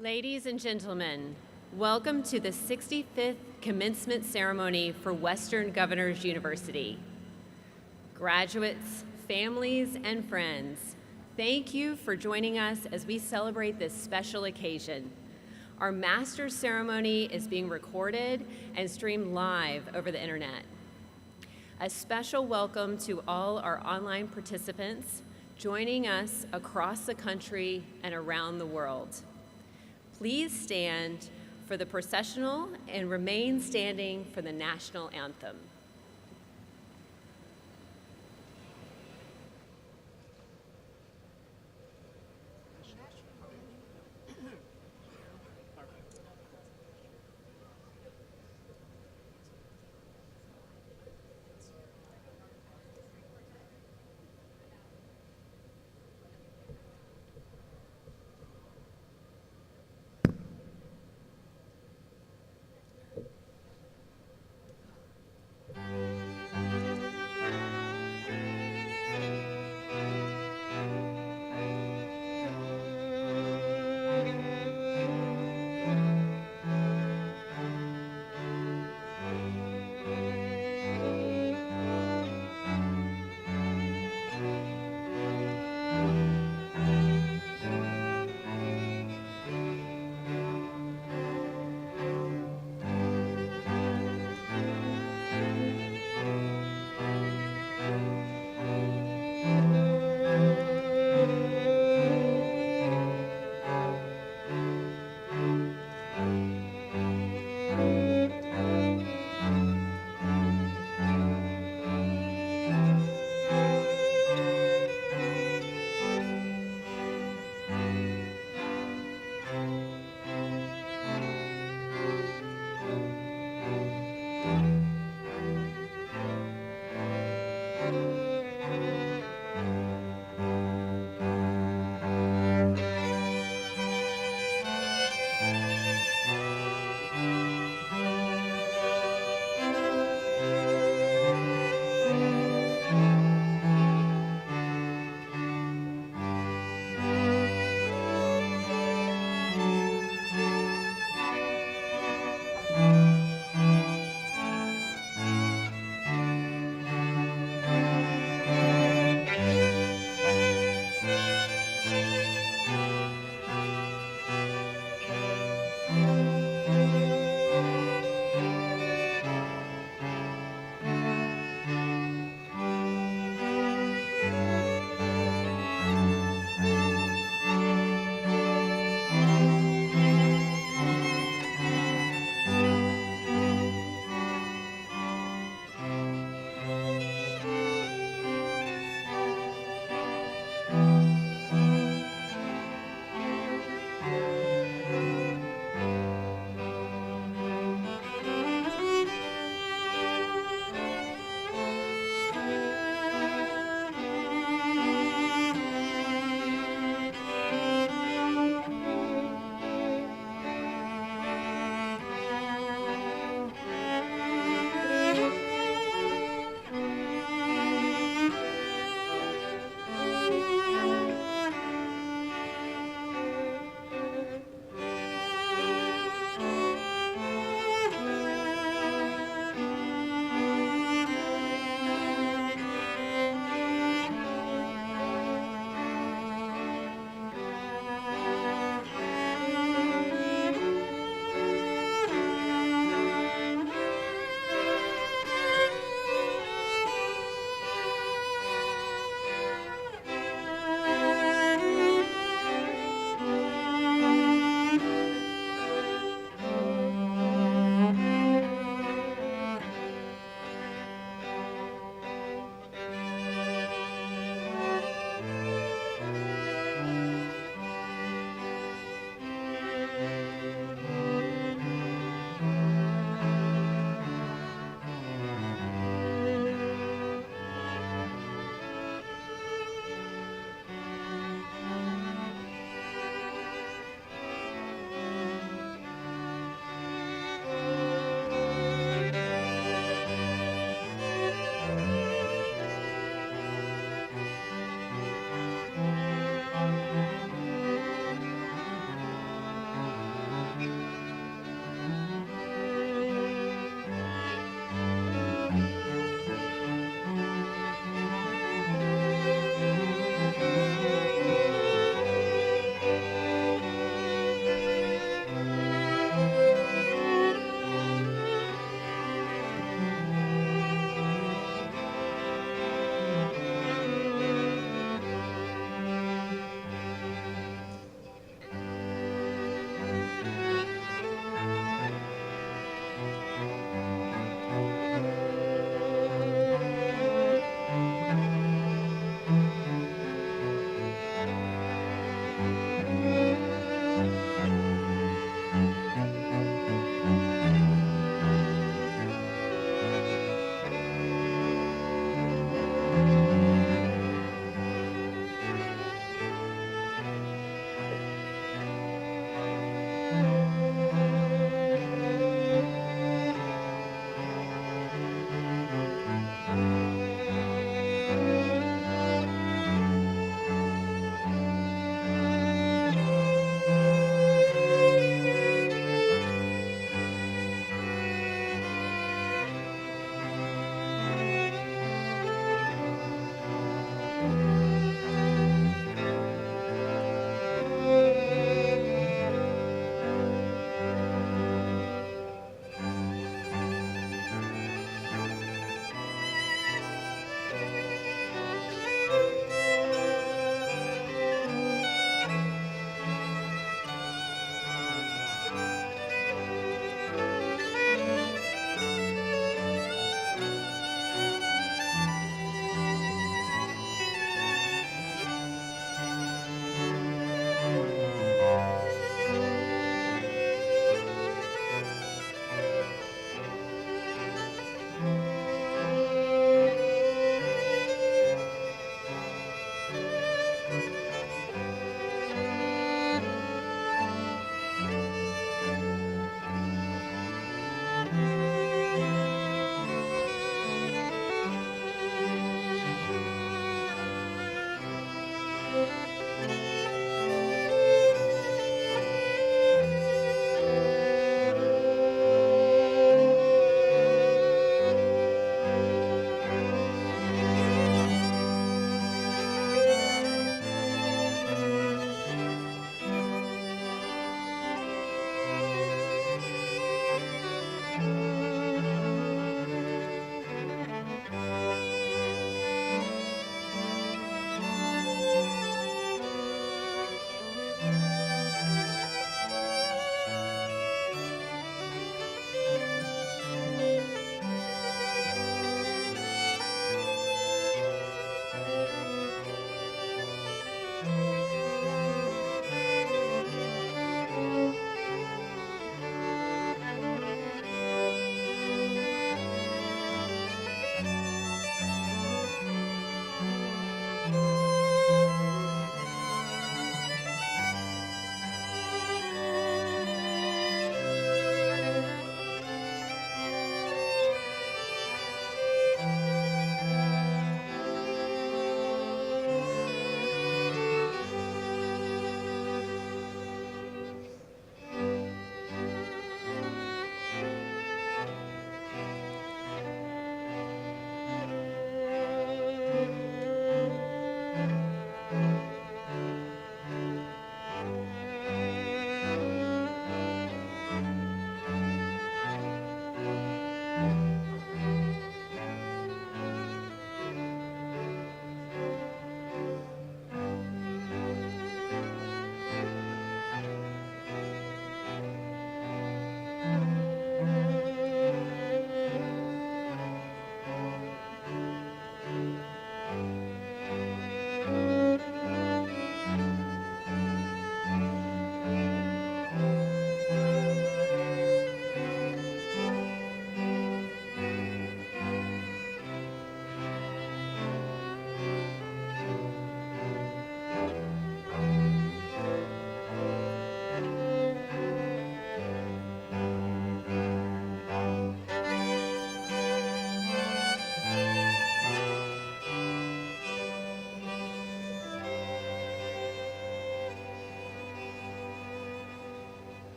Ladies and gentlemen, welcome to the 65th Commencement Ceremony for Western Governors University. Graduates, families, and friends, thank you for joining us as we celebrate this special occasion. Our master's ceremony is being recorded and streamed live over the internet. A special welcome to all our online participants joining us across the country and around the world. Please stand for the processional and remain standing for the national anthem.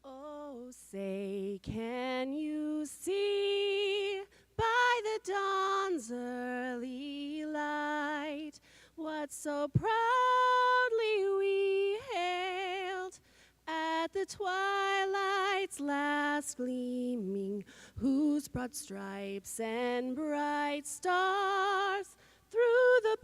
Oh, say, can you see by the dawn's early light what so proudly we hailed at the twilight's last gleaming, whose broad stripes and bright stars through the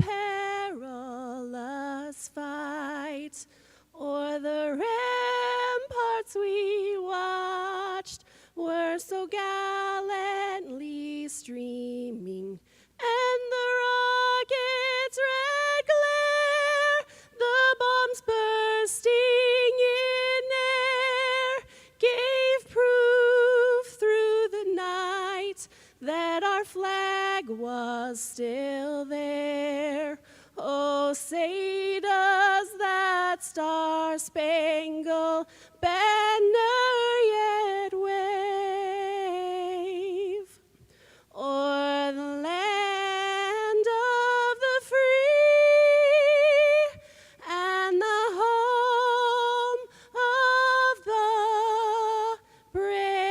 perilous fight o'er the ramparts we watched were so gallantly streaming, and the rocket's red glare, the bombs bursting in air, gave proof through the night that our flag was still there. Oh, say does that star-spangled banner yet wave o'er the land of the free and the home of the brave?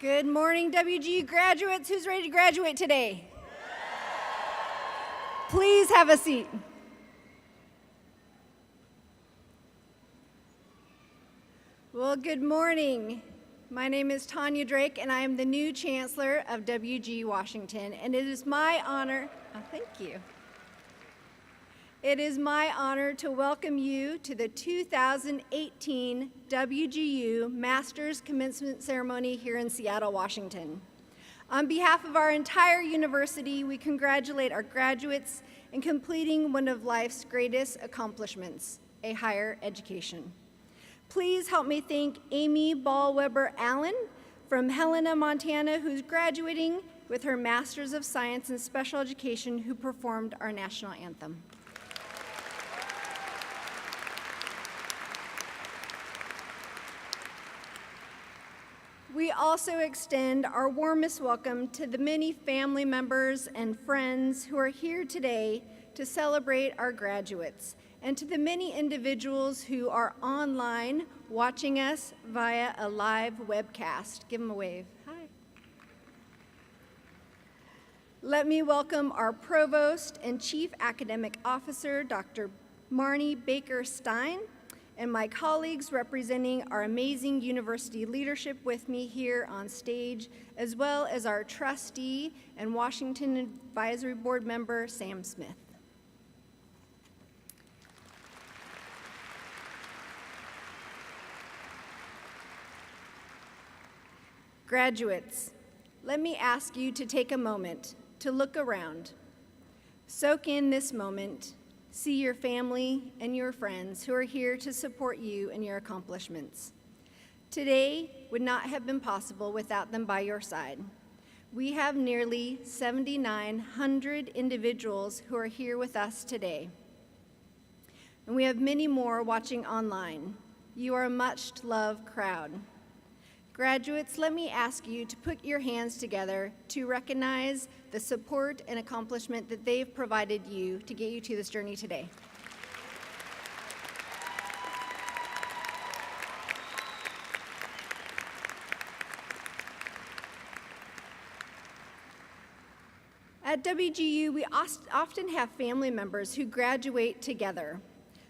Good morning, WGU graduates. Who's ready to graduate today? Please have a seat. Well, good morning. My name is Tanya Drake, and I am the new Chancellor of WGU Washington, and it is my honor, thank you. It is my honor to welcome you to the 2018 WGU Masters Commencement Ceremony here in Seattle, Washington. On behalf of our entire university, we congratulate our graduates in completing one of life's greatest accomplishments, a higher education. Please help me thank Amy Ball-Weber-Allen from Helena, Montana, who's graduating with her Master's of Science in Special Education, who performed our national anthem. We also extend our warmest welcome to the many family members and friends who are here today to celebrate our graduates, and to the many individuals who are online watching us via a live webcast. Give them a wave. Hi. Let me welcome our Provost and Chief Academic Officer, Dr. Marnie Baker-Stein, and my colleagues representing our amazing university leadership with me here on stage, as well as our trustee and Washington Advisory Board member, Sam Smith. Graduates, let me ask you to take a moment to look around. Soak in this moment. See your family and your friends who are here to support you and your accomplishments. Today would not have been possible without them by your side. We have nearly 7,900 individuals who are here with us today. And we have many more watching online. You are a much-loved crowd. Graduates, let me ask you to put your hands together to recognize the support and accomplishment that they've provided you to get you to this journey today. At WGU, we often have family members who graduate together.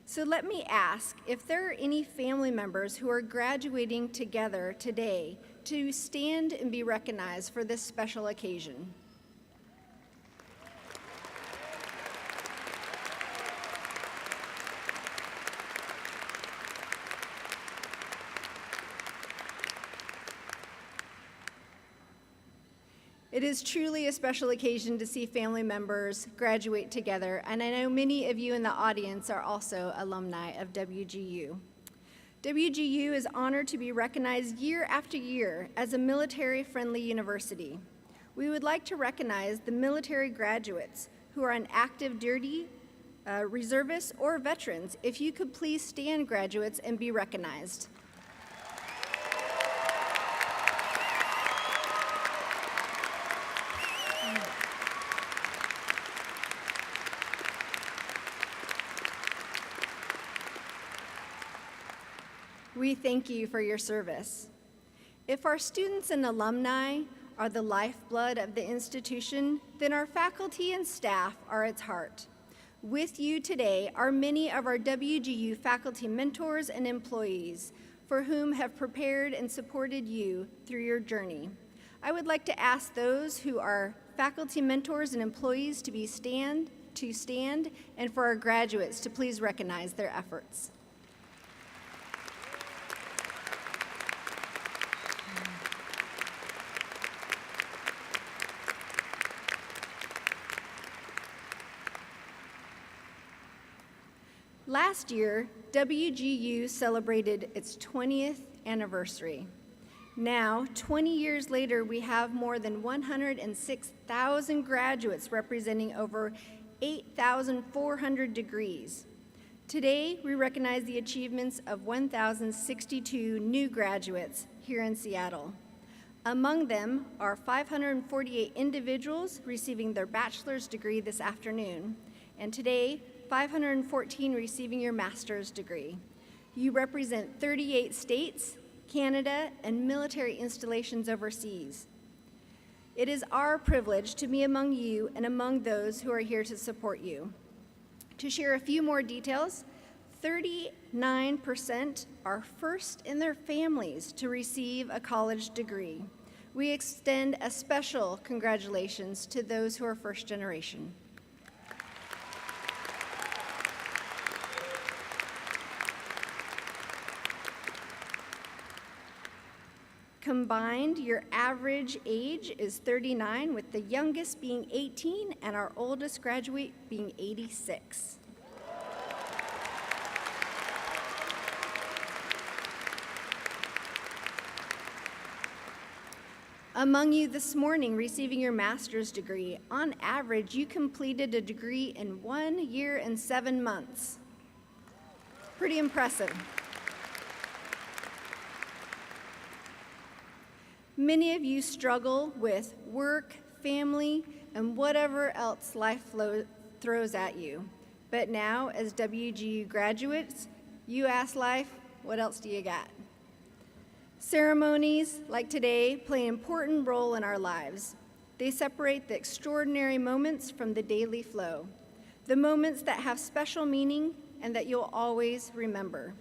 So let me ask if there are any family members who are graduating together today to stand and be recognized for this special occasion. It is truly a special occasion to see family members graduate together, and I know many of you in the audience are also alumni of WGU. WGU is honored to be recognized year after year as a military-friendly university. We would like to recognize the military graduates who are on active duty, reservists, or veterans. If you could please stand, graduates, and be recognized. We thank you for your service. If our students and alumni are the lifeblood of the institution, then our faculty and staff are its heart. With you today are many of our WGU faculty mentors and employees for whom have prepared and supported you through your journey. I would like to ask those who are faculty mentors and employees to stand, and for our graduates to please recognize their efforts. Last year, WGU celebrated its 20th anniversary. Now, 20 years later, we have more than 106,000 graduates representing over 8,400 degrees. Today, we recognize the achievements of 1,062 new graduates here in Seattle. Among them are 548 individuals receiving their bachelor's degree this afternoon, and today, 514 receiving your master's degree. You represent 38 states, Canada, and military installations overseas. It is our privilege to be among you and among those who are here to support you. To share a few more details, 39% are first in their families to receive a college degree. We extend a special congratulations to those who are first generation. Combined, your average age is 39, with the youngest being 18 and our oldest graduate being 86. Among you this morning receiving your master's degree, on average, you completed a degree in 1 year and 7 months. Pretty impressive. Many of you struggle with work, family, and whatever else life throws at you. But now, as WGU graduates, you ask life, what else do you got? Ceremonies like today play an important role in our lives. They separate the extraordinary moments from the daily flow, the moments that have special meaning and that you'll always remember.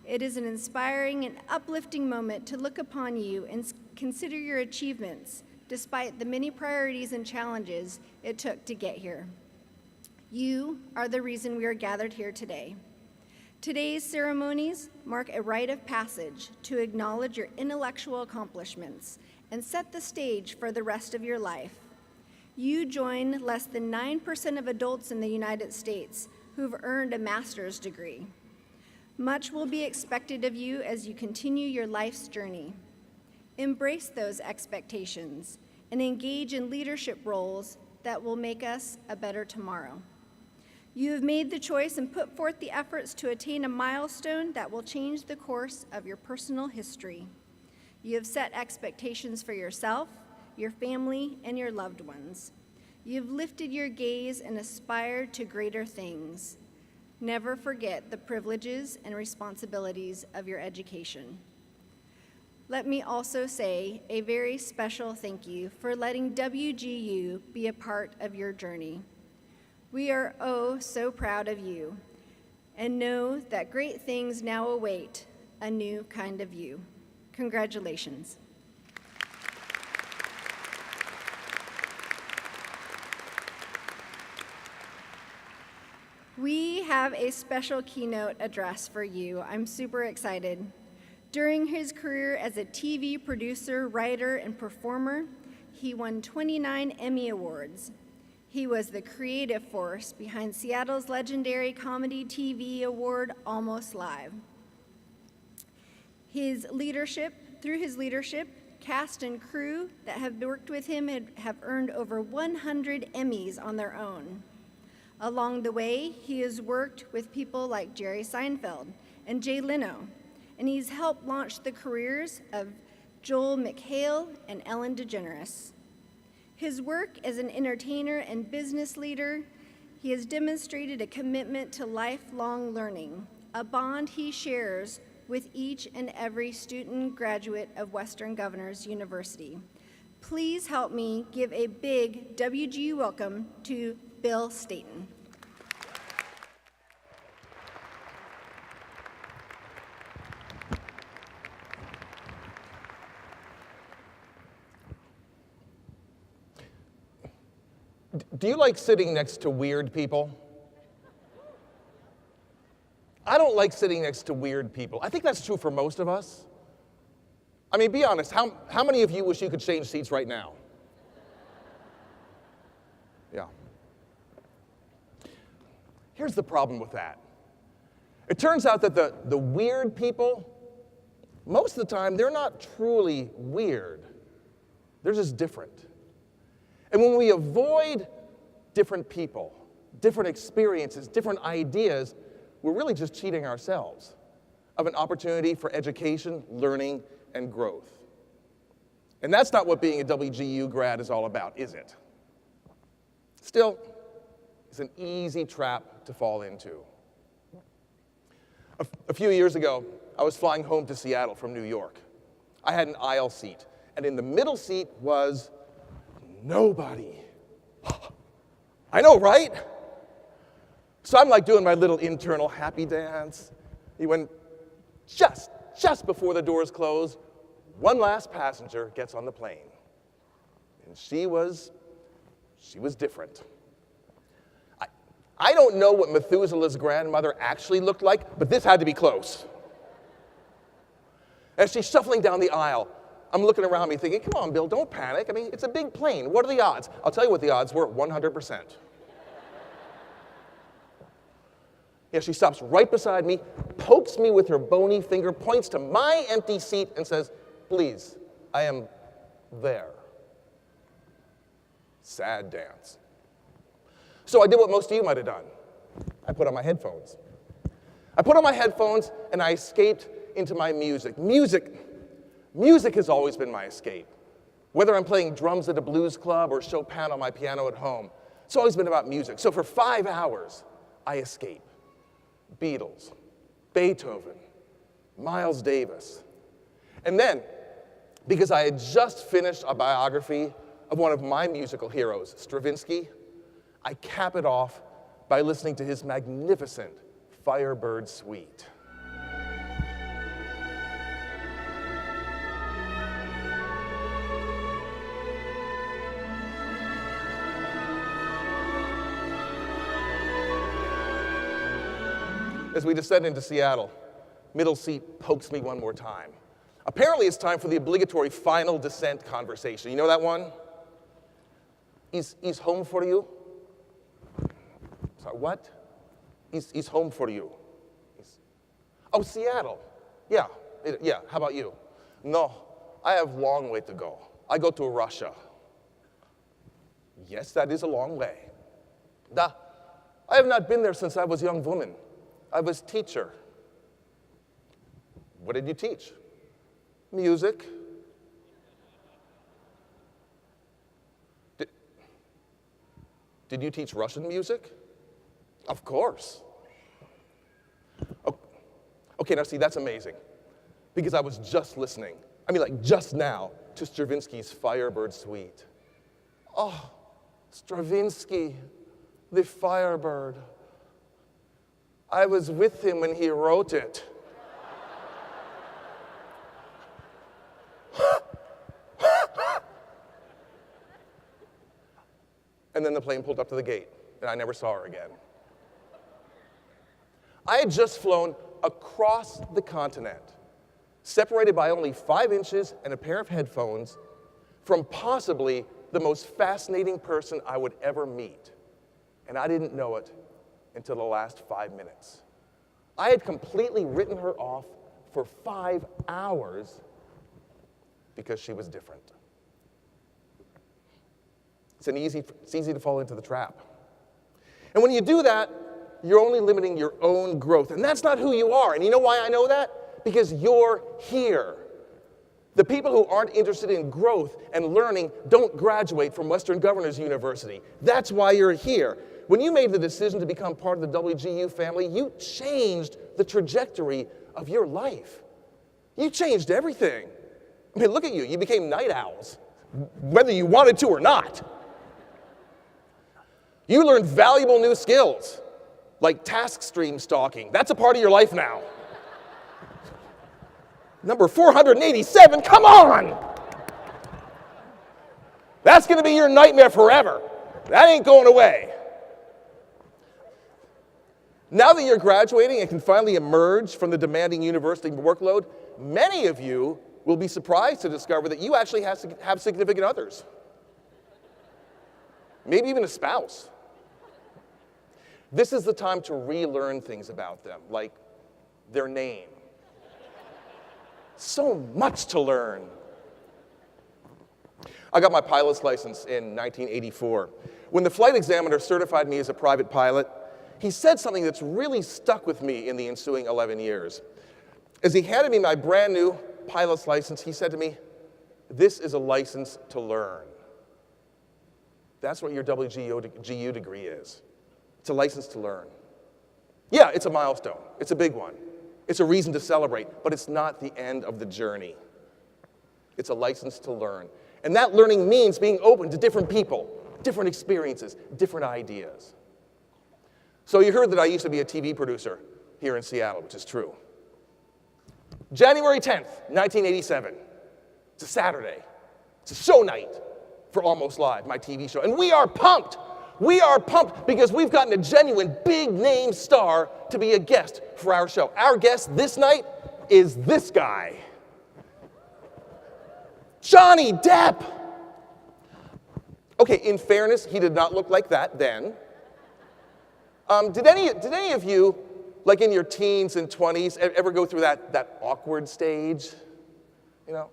It is an inspiring and uplifting moment to look upon you and consider your achievements, despite the many priorities and challenges it took to get here. You are the reason we are gathered here today. Today's ceremonies mark a rite of passage to acknowledge your intellectual accomplishments and set the stage for the rest of your life. You join less than 9% of adults in the United States who've earned a master's degree. Much will be expected of you as you continue your life's journey. Embrace those expectations and engage in leadership roles that will make us a better tomorrow. You have made the choice and put forth the efforts to attain a milestone that will change the course of your personal history. You have set expectations for yourself, your family, and your loved ones. You have lifted your gaze and aspired to greater things. Never forget the privileges and responsibilities of your education. Let me also say a very special thank you for letting WGU be a part of your journey. We are oh so proud of you and know that great things now await a new kind of you. Congratulations. We have a special keynote address for you. I'm super excited. During his career as a TV producer, writer, and performer, he won 29 Emmy Awards. He was the creative force behind Seattle's legendary comedy TV award, Almost Live. Through his leadership, cast and crew that have worked with him have earned over 100 Emmys on their own. Along the way, he has worked with people like Jerry Seinfeld and Jay Leno, and he's helped launch the careers of Joel McHale and Ellen DeGeneres. His work as an entertainer and business leader, he has demonstrated a commitment to lifelong learning, a bond he shares with each and every student graduate of Western Governors University. Please help me give a big WGU welcome to Bill Staten. Do you like sitting next to weird people? I don't like sitting next to weird people. I think that's true for most of us. I mean, be honest, how many of you wish you could change seats right now? Yeah. Here's the problem with that. It turns out that the weird people, most of the time, they're not truly weird. They're just different. And when we avoid different people, different experiences, different ideas, we're really just cheating ourselves of an opportunity for education, learning, and growth. And that's not what being a WGU grad is all about, is it? Still, it's an easy trap to fall into. A few years ago, I was flying home to Seattle from New York. I had an aisle seat, and in the middle seat was nobody. I know, right? So I'm like doing my little internal happy dance. When just before the doors close, one last passenger gets on the plane. And she was different. I don't know what Methuselah's grandmother actually looked like, but this had to be close. As she's shuffling down the aisle, I'm looking around me thinking, come on, Bill, don't panic. I mean, it's a big plane. What are the odds? I'll tell you what the odds were, 100%. Yeah, she stops right beside me, pokes me with her bony finger, points to my empty seat, and says, please, I am there. Sad dance. So I did what most of you might have done. I put on my headphones. And I escaped into my music. Music has always been my escape. Whether I'm playing drums at a blues club or Chopin on my piano at home, it's always been about music. So for 5 hours, I escape. Beatles, Beethoven, Miles Davis. And then, because I had just finished a biography of one of my musical heroes, Stravinsky, I cap it off by listening to his magnificent Firebird Suite. As we descend into Seattle, middle seat pokes me one more time. Apparently it's time for the obligatory final descent conversation. You know that one? He's home for you? Sorry, what? He's home for you. Oh, Seattle. Yeah, how about you? No, I have a long way to go. I go to Russia. Yes, that is a long way. I have not been there since I was a young woman. I was teacher. What did you teach? Music. Did you teach Russian music? Of course. Okay, now see, that's amazing. Because I was just listening, just now, to Stravinsky's Firebird Suite. Oh, Stravinsky, the Firebird. I was with him when he wrote it. And then the plane pulled up to the gate, and I never saw her again. I had just flown across the continent, separated by only 5 inches and a pair of headphones, from possibly the most fascinating person I would ever meet. And I didn't know it until the last 5 minutes. I had completely written her off for 5 hours because she was different. It's easy to fall into the trap. And when you do that, you're only limiting your own growth. And that's not who you are. And you know why I know that? Because you're here. The people who aren't interested in growth and learning don't graduate from Western Governors University. That's why you're here. When you made the decision to become part of the WGU family, you changed the trajectory of your life. You changed everything. Look at you. You became night owls, whether you wanted to or not. You learned valuable new skills, like task stream stalking. That's a part of your life now. Number 487, come on! That's going to be your nightmare forever. That ain't going away. Now that you're graduating and can finally emerge from the demanding university workload, many of you will be surprised to discover that you actually have significant others. Maybe even a spouse. This is the time to relearn things about them, like their name. So much to learn. I got my pilot's license in 1984. When the flight examiner certified me as a private pilot, he said something that's really stuck with me in the ensuing 11 years. As he handed me my brand new pilot's license, he said to me, "This is a license to learn." That's what your WGU degree is. It's a license to learn. Yeah, it's a milestone. It's a big one. It's a reason to celebrate, but it's not the end of the journey. It's a license to learn. And that learning means being open to different people, different experiences, different ideas. So you heard that I used to be a TV producer here in Seattle, which is true. January 10th, 1987. It's a Saturday. It's a show night for Almost Live, my TV show. And we are pumped. We are pumped because we've gotten a genuine big-name star to be a guest for our show. Our guest this night is this guy. Johnny Depp! Okay, in fairness, he did not look like that then. Did any of you, like in your teens and 20s, ever go through that awkward stage? You know?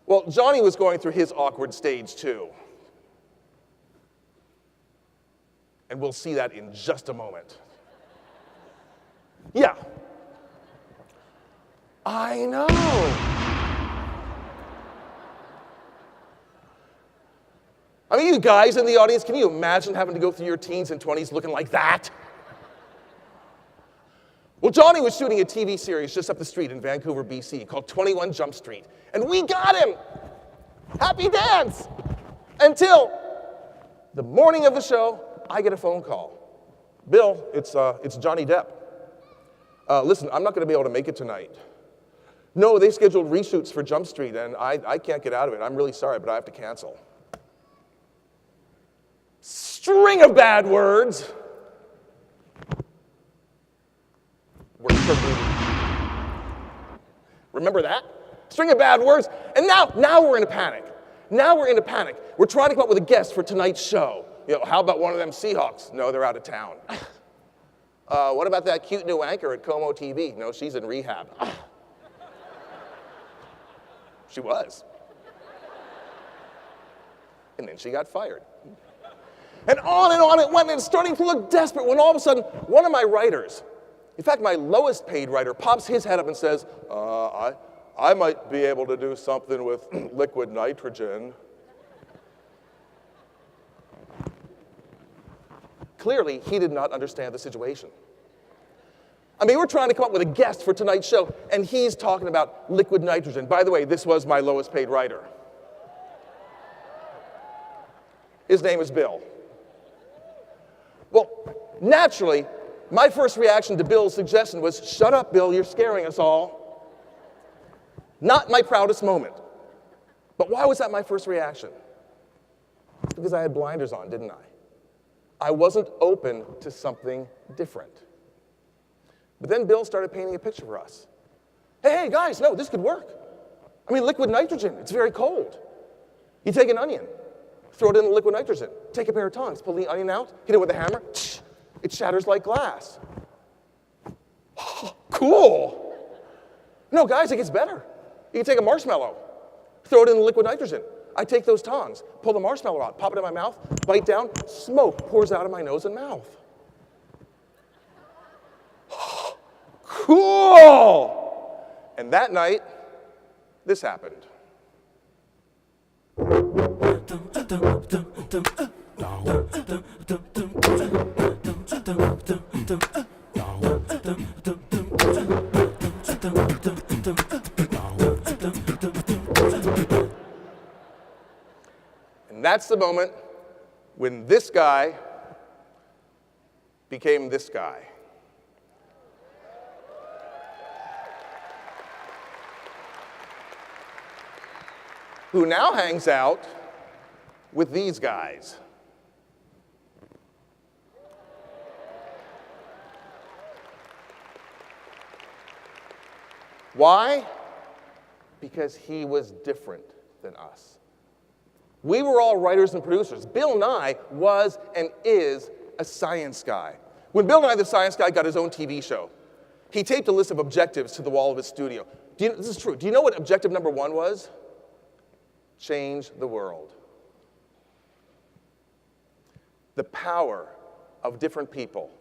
Well, Johnny was going through his awkward stage too. And we'll see that in just a moment. Yeah. I know. I mean, you guys in the audience, can you imagine having to go through your teens and 20s looking like that? Well, Johnny was shooting a TV series just up the street in Vancouver, BC, called 21 Jump Street. And we got him! Happy dance! Until the morning of the show, I get a phone call. Bill, it's Johnny Depp. Listen, I'm not going to be able to make it tonight. No, they scheduled reshoots for Jump Street, and I can't get out of it. I'm really sorry, but I have to cancel. String of bad words. Remember that? String of bad words. And now we're in a panic. We're trying to come up with a guest for tonight's show. You know, how about one of them Seahawks? No, they're out of town. What about that cute new anchor at Como TV? No, she's in rehab. She was. And then she got fired. And on it went, and it's starting to look desperate when all of a sudden, one of my writers, in fact, my lowest paid writer, pops his head up and says, I might be able to do something with liquid nitrogen. Clearly, he did not understand the situation. I mean, we're trying to come up with a guest for tonight's show, and he's talking about liquid nitrogen. By the way, this was my lowest paid writer. His name is Bill. Well, naturally, my first reaction to Bill's suggestion was, shut up, Bill, you're scaring us all. Not my proudest moment. But why was that my first reaction? It's because I had blinders on, didn't I? I wasn't open to something different. But then Bill started painting a picture for us. Hey, guys, no, this could work. I mean, liquid nitrogen, it's very cold. You take an onion, throw it in the liquid nitrogen, take a pair of tongs, pull the onion out, hit it with a hammer, it shatters like glass. Cool. No, guys, it gets better. You can take a marshmallow, throw it in the liquid nitrogen. I take those tongs, pull the marshmallow out, pop it in my mouth, bite down, smoke pours out of my nose and mouth. Cool! And that night, this happened. And that's the moment when this guy became this guy. Who now hangs out with these guys. Why? Because he was different than us. We were all writers and producers. Bill Nye was and is a science guy. When Bill Nye the Science Guy got his own TV show, he taped a list of objectives to the wall of his studio. This is true. Do you know what objective number 1 was? Change the world. The power of different people,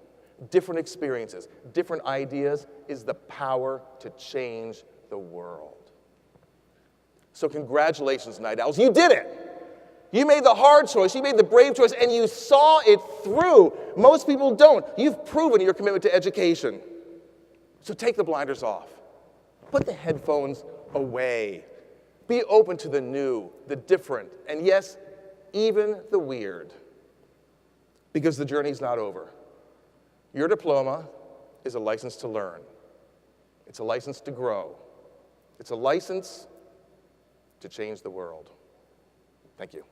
different experiences, different ideas is the power to change the world. So congratulations, Night Owls. You did it. You made the hard choice, you made the brave choice, and you saw it through. Most people don't. You've proven your commitment to education. So take the blinders off. Put the headphones away. Be open to the new, the different, and yes, even the weird. Because the journey's not over. Your diploma is a license to learn. It's a license to grow. It's a license to change the world. Thank you.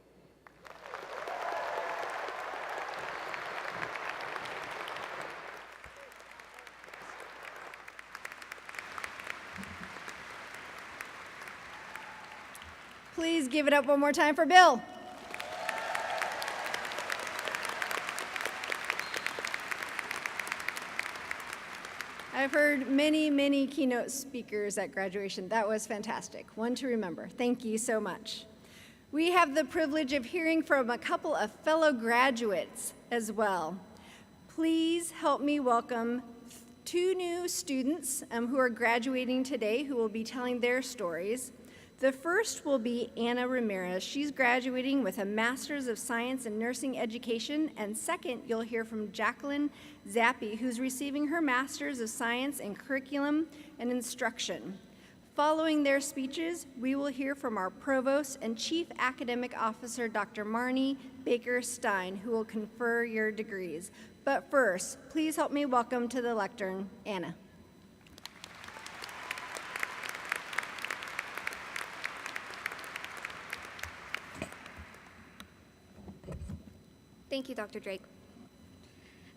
Please give it up one more time for Bill. I've heard many, many keynote speakers at graduation. That was fantastic. One to remember. Thank you so much. We have the privilege of hearing from a couple of fellow graduates as well. Please help me welcome two new students who are graduating today who will be telling their stories. The first will be Anna Ramirez. She's graduating with a Master's of Science in Nursing Education. And second, you'll hear from Jacqueline Zappi, who's receiving her Master's of Science in Curriculum and Instruction. Following their speeches, we will hear from our Provost and Chief Academic Officer, Dr. Marnie Baker-Stein, who will confer your degrees. But first, please help me welcome to the lectern, Anna. Thank you, Dr. Drake.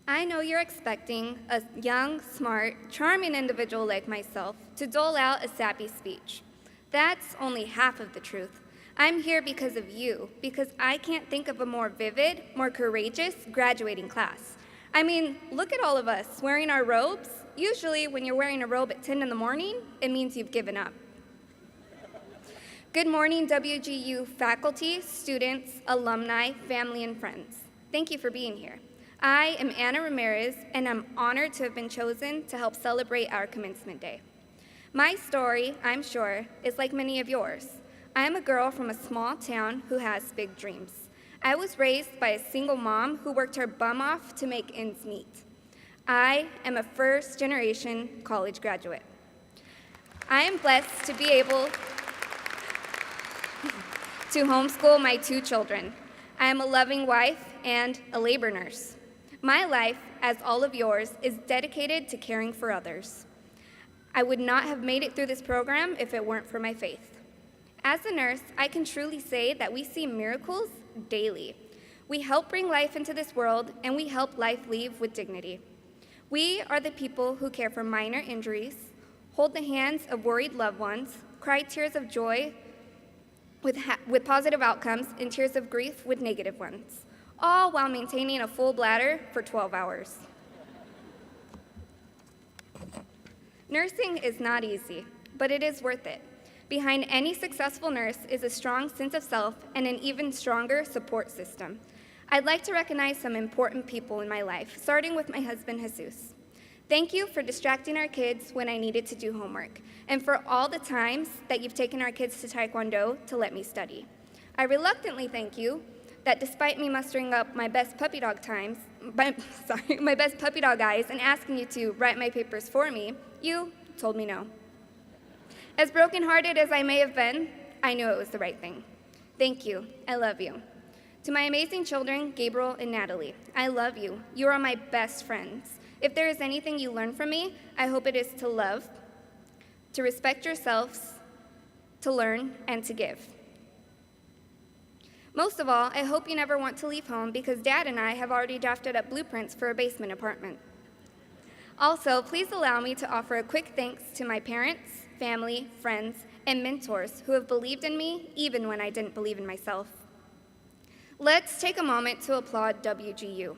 I know you're expecting a young, smart, charming individual like myself to dole out a sappy speech. That's only half of the truth. I'm here because of you, because I can't think of a more vivid, more courageous graduating class. I mean, look at all of us wearing our robes. Usually, when you're wearing a robe at 10 in the morning, it means you've given up. Good morning, WGU faculty, students, alumni, family, and friends. Thank you for being here. I am Anna Ramirez, and I'm honored to have been chosen to help celebrate our commencement day. My story, I'm sure, is like many of yours. I am a girl from a small town who has big dreams. I was raised by a single mom who worked her bum off to make ends meet. I am a first-generation college graduate. I am blessed to be able to homeschool my two children. I am a loving wife and a labor nurse. My life, as all of yours, is dedicated to caring for others. I would not have made it through this program if it weren't for my faith. As a nurse, I can truly say that we see miracles daily. We help bring life into this world, and we help life leave with dignity. We are the people who care for minor injuries, hold the hands of worried loved ones, cry tears of joy with positive outcomes, and tears of grief with negative ones, all while maintaining a full bladder for 12 hours. Nursing is not easy, but it is worth it. Behind any successful nurse is a strong sense of self and an even stronger support system. I'd like to recognize some important people in my life, starting with my husband, Jesus. Thank you for distracting our kids when I needed to do homework, and for all the times that you've taken our kids to Taekwondo to let me study. I reluctantly thank you that despite me mustering up my best puppy dog my best puppy dog eyes and asking you to write my papers for me, you told me no. As brokenhearted as I may have been, I knew it was the right thing. Thank you. I love you. To my amazing children, Gabriel and Natalie, I love you. You are my best friends. If there is anything you learn from me, I hope it is to love, to respect yourselves, to learn, and to give. Most of all, I hope you never want to leave home because Dad and I have already drafted up blueprints for a basement apartment. Also, please allow me to offer a quick thanks to my parents, family, friends, and mentors who have believed in me even when I didn't believe in myself. Let's take a moment to applaud WGU.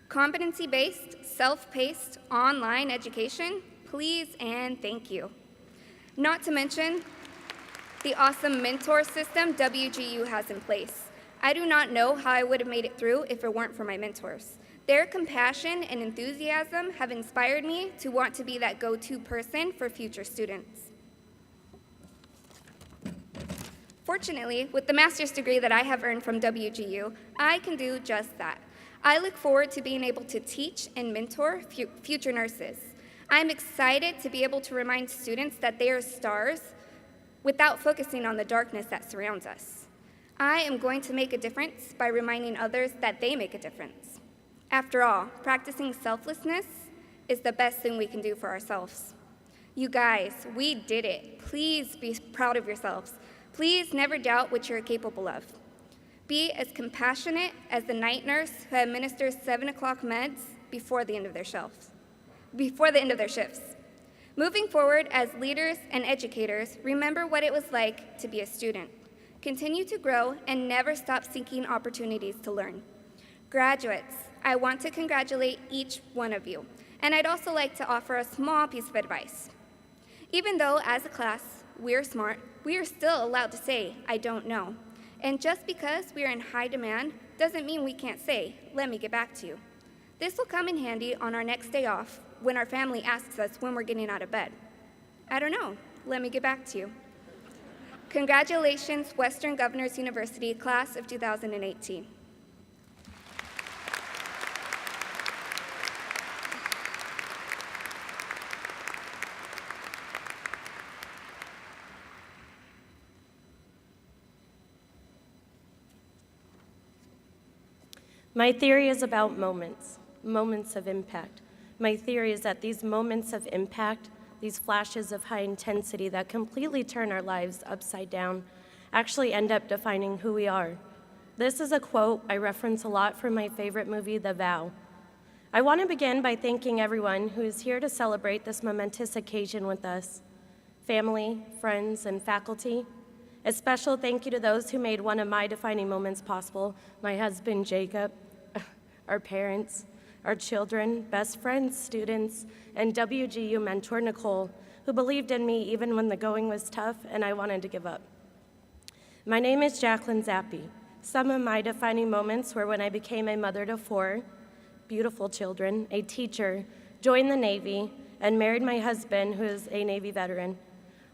Competency-based, self-paced, online education, please and thank you. Not to mention the awesome mentor system WGU has in place. I do not know how I would have made it through if it weren't for my mentors. Their compassion and enthusiasm have inspired me to want to be that go-to person for future students. Fortunately, with the master's degree that I have earned from WGU, I can do just that. I look forward to being able to teach and mentor future nurses. I'm excited to be able to remind students that they are stars without focusing on the darkness that surrounds us. I am going to make a difference by reminding others that they make a difference. After all, practicing selflessness is the best thing we can do for ourselves. You guys, we did it. Please be proud of yourselves. Please never doubt what you're capable of. Be as compassionate as the night nurse who administers 7 o'clock meds before the end of their shifts. Moving forward as leaders and educators, remember what it was like to be a student. Continue to grow and never stop seeking opportunities to learn. Graduates, I want to congratulate each one of you, and I'd also like to offer a small piece of advice. Even though, as a class, we're smart, we are still allowed to say, "I don't know." And just because we are in high demand doesn't mean we can't say, "Let me get back to you." This will come in handy on our next day off when our family asks us when we're getting out of bed. "I don't know, let me get back to you." Congratulations, Western Governors University, class of 2018. My theory is about moments of impact. My theory is that these moments of impact, these flashes of high intensity that completely turn our lives upside down, actually end up defining who we are. This is a quote I reference a lot from my favorite movie, The Vow. I want to begin by thanking everyone who is here to celebrate this momentous occasion with us. Family, friends, and faculty. A special thank you to those who made one of my defining moments possible, my husband, Jacob, our parents, our children, best friends, students, and WGU mentor, Nicole, who believed in me even when the going was tough and I wanted to give up. My name is Jacqueline Zappi. Some of my defining moments were when I became a mother to 4 beautiful children, a teacher, joined the Navy, and married my husband, who is a Navy veteran.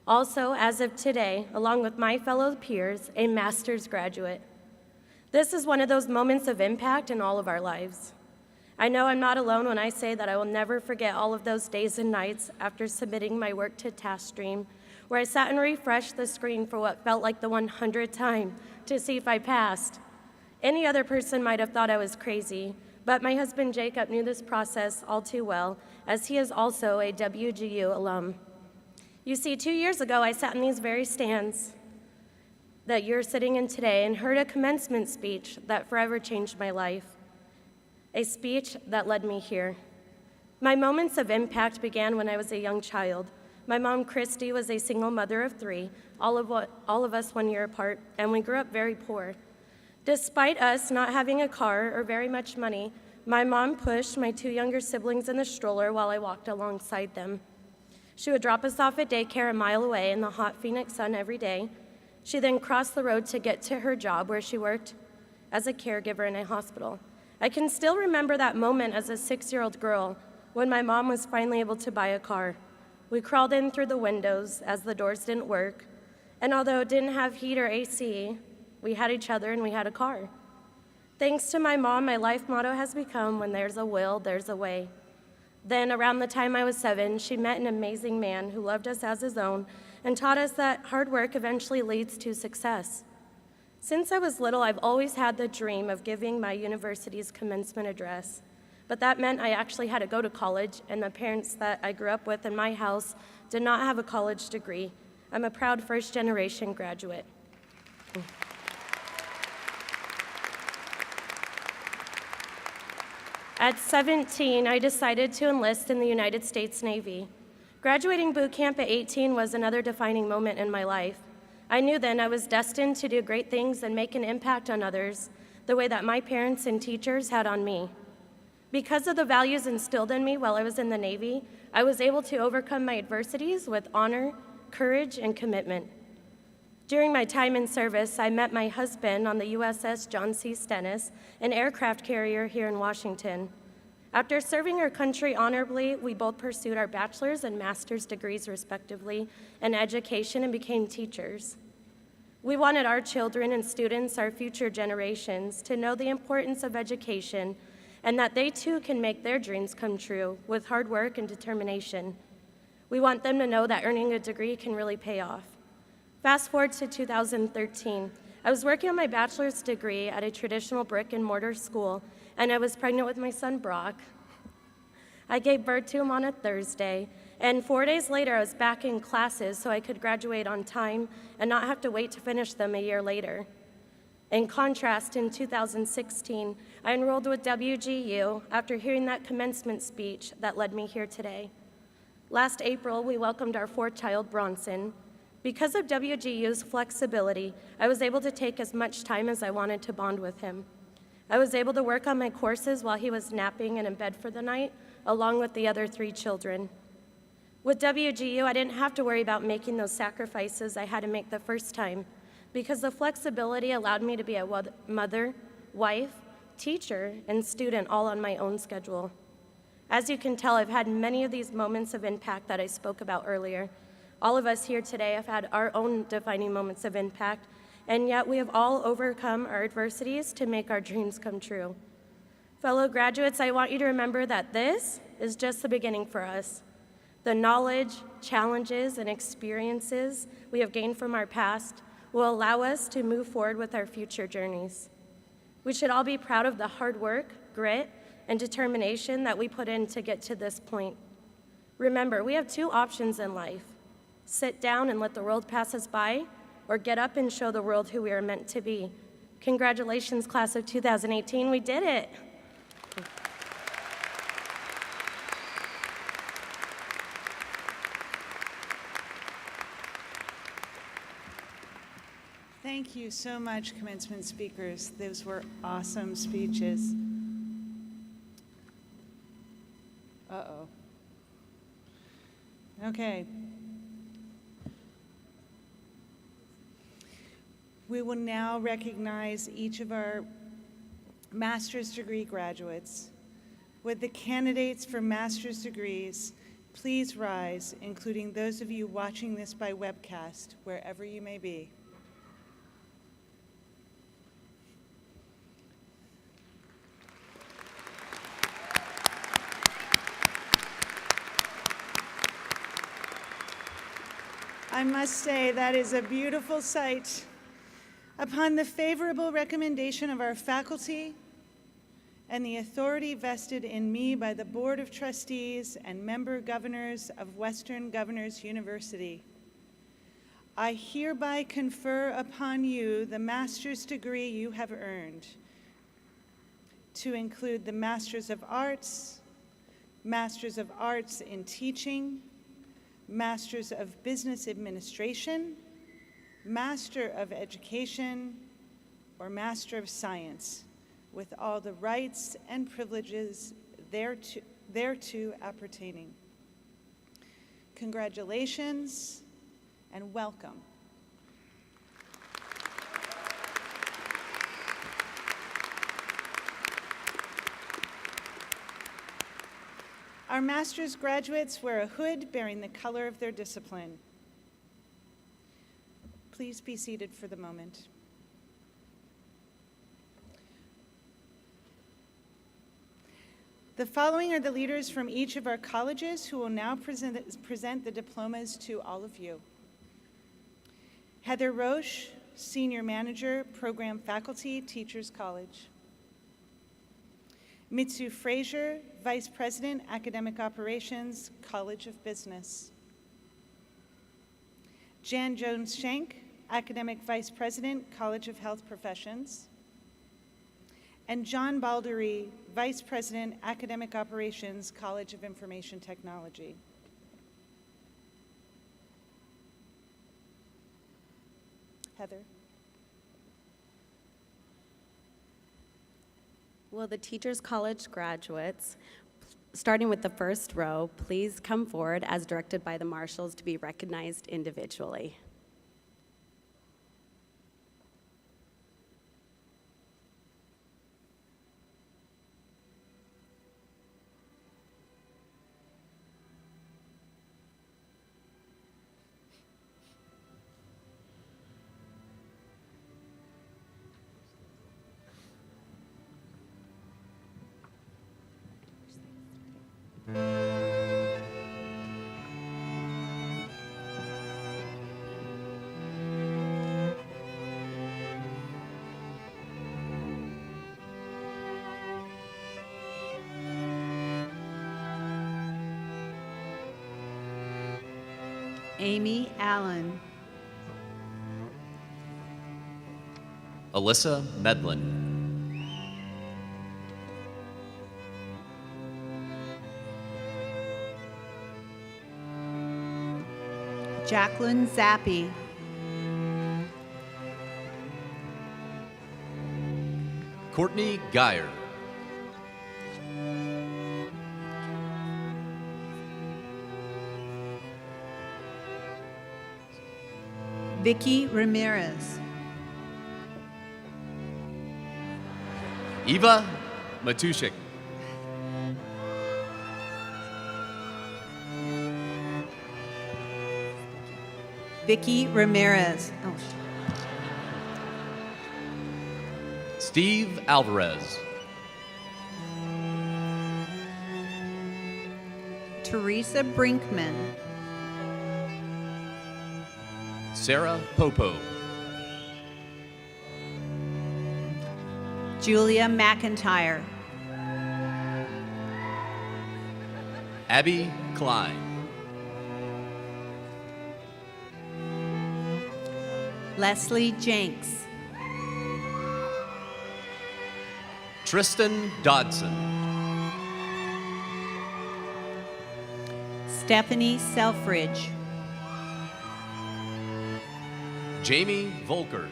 Also, as of today, along with my fellow peers, a master's graduate. This is one of those moments of impact in all of our lives. I know I'm not alone when I say that I will never forget all of those days and nights after submitting my work to TaskStream, where I sat and refreshed the screen for what felt like the 100th time to see if I passed. Any other person might have thought I was crazy, but my husband Jacob knew this process all too well, as he is also a WGU alum. You see, 2 years ago, I sat in these very stands that you're sitting in today and heard a commencement speech that forever changed my life, a speech that led me here. My moments of impact began when I was a young child. My mom, Christy, was a single mother of 3, all of us 1 year apart, and we grew up very poor. Despite us not having a car or very much money, my mom pushed my 2 younger siblings in the stroller while I walked alongside them. She would drop us off at daycare a mile away in the hot Phoenix sun every day. She then crossed the road to get to her job where she worked as a caregiver in a hospital. I can still remember that moment as a 6-year-old girl when my mom was finally able to buy a car. We crawled in through the windows as the doors didn't work, and although it didn't have heat or AC, we had each other and we had a car. Thanks to my mom, my life motto has become, when there's a will, there's a way. Then, around the time I was 7, she met an amazing man who loved us as his own and taught us that hard work eventually leads to success. Since I was little, I've always had the dream of giving my university's commencement address, but that meant I actually had to go to college, and the parents that I grew up with in my house did not have a college degree. I'm a proud first-generation graduate. At 17, I decided to enlist in the United States Navy. Graduating boot camp at 18 was another defining moment in my life. I knew then I was destined to do great things and make an impact on others, the way that my parents and teachers had on me. Because of the values instilled in me while I was in the Navy, I was able to overcome my adversities with honor, courage, and commitment. During my time in service, I met my husband on the USS John C. Stennis, an aircraft carrier here in Washington. After serving our country honorably, we both pursued our bachelor's and master's degrees, respectively, in education and became teachers. We wanted our children and students, our future generations, to know the importance of education and that they too can make their dreams come true with hard work and determination. We want them to know that earning a degree can really pay off. Fast forward to 2013. I was working on my bachelor's degree at a traditional brick and mortar school, and I was pregnant with my son, Brock. I gave birth to him on a Thursday, and 4 days later, I was back in classes so I could graduate on time and not have to wait to finish them a year later. In contrast, in 2016, I enrolled with WGU after hearing that commencement speech that led me here today. Last April, we welcomed our 4th child, Bronson. Because of WGU's flexibility, I was able to take as much time as I wanted to bond with him. I was able to work on my courses while he was napping and in bed for the night, along with the other 3 children. With WGU, I didn't have to worry about making those sacrifices I had to make the first time, because the flexibility allowed me to be a mother, wife, teacher, and student all on my own schedule. As you can tell, I've had many of these moments of impact that I spoke about earlier. All of us here today have had our own defining moments of impact, and yet we have all overcome our adversities to make our dreams come true. Fellow graduates, I want you to remember that this is just the beginning for us. The knowledge, challenges, and experiences we have gained from our past will allow us to move forward with our future journeys. We should all be proud of the hard work, grit, and determination that we put in to get to this point. Remember, we have 2 options in life: sit down and let the world pass us by, or get up and show the world who we are meant to be. Congratulations, class of 2018, we did it. Thank you so much, commencement speakers. Those were awesome speeches. Uh-oh. Okay. We will now recognize each of our master's degree graduates. Would the candidates for master's degrees please rise, including those of you watching this by webcast, wherever you may be. I must say that is a beautiful sight. Upon the favorable recommendation of our faculty and the authority vested in me by the Board of Trustees and member governors of Western Governors University, I hereby confer upon you the master's degree you have earned, to include the Masters of Arts, Masters of Arts in Teaching, Masters of Business Administration, Master of Education, or Master of Science, with all the rights and privileges thereto appertaining. Congratulations and welcome. Our master's graduates wear a hood bearing the color of their discipline. Please be seated for the moment. The following are the leaders from each of our colleges who will now present the diplomas to all of you. Heather Roche, Senior Manager, Program Faculty, Teachers College. Mitsu Frazier, Vice President, Academic Operations, College of Business. Jan Jones-Schenk, Academic Vice President, College of Health Professions. And John Baldery, Vice President, Academic Operations, College of Information Technology. Heather. Will the Teachers College graduates, starting with the first row, please come forward as directed by the marshals to be recognized individually. Amy Allen. Alyssa Medlin. Jacqueline Zappi. Courtney Geyer. Vicky Ramirez. Eva Matushik. Vicky Ramirez. Oh, Steve Alvarez. Teresa Brinkman. Sarah Popo. Julia McIntyre. Abby Klein. Leslie Jenks. Tristan Dodson. Stephanie Selfridge. Jamie Volker.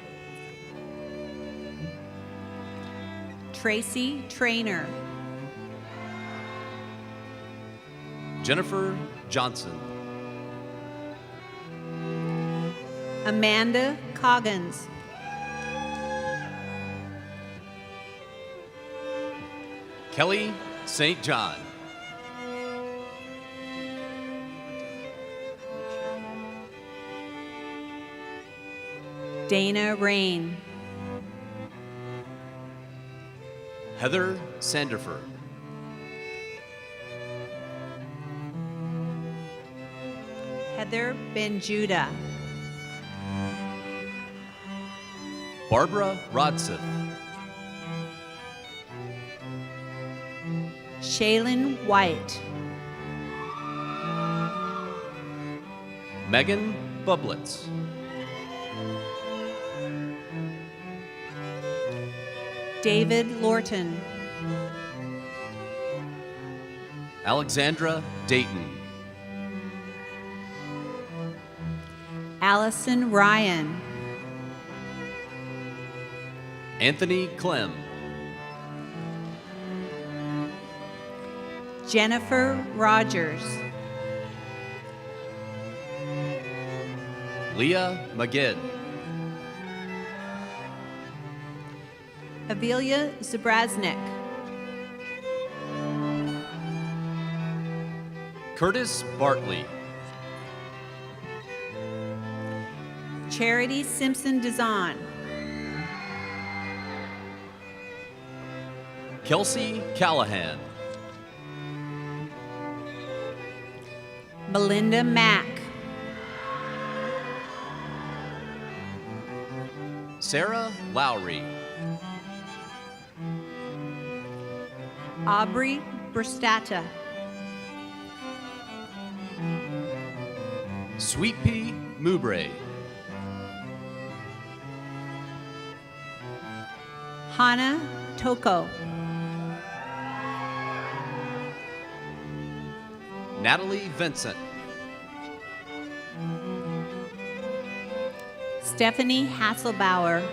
Tracy Trainer. Jennifer Johnson. Amanda Coggins. Kelly St. John. Dana Rain. Heather Sandifer. Heather Benjuda. Barbara Rodseth. Shaylin White. Megan Bublitz. David Lorton. Alexandra Dayton. Allison Ryan. Anthony Clem. Jennifer Rogers. Leah Magid. Avilia Zabraznik. Curtis Bartley. Charity Simpson Dizon. Kelsey Callahan. Melinda Mack. Sarah Lowry. Aubrey Bristata. Sweet Pea Mubray. Hannah Toko. Natalie Vincent. Stephanie Hasselbauer.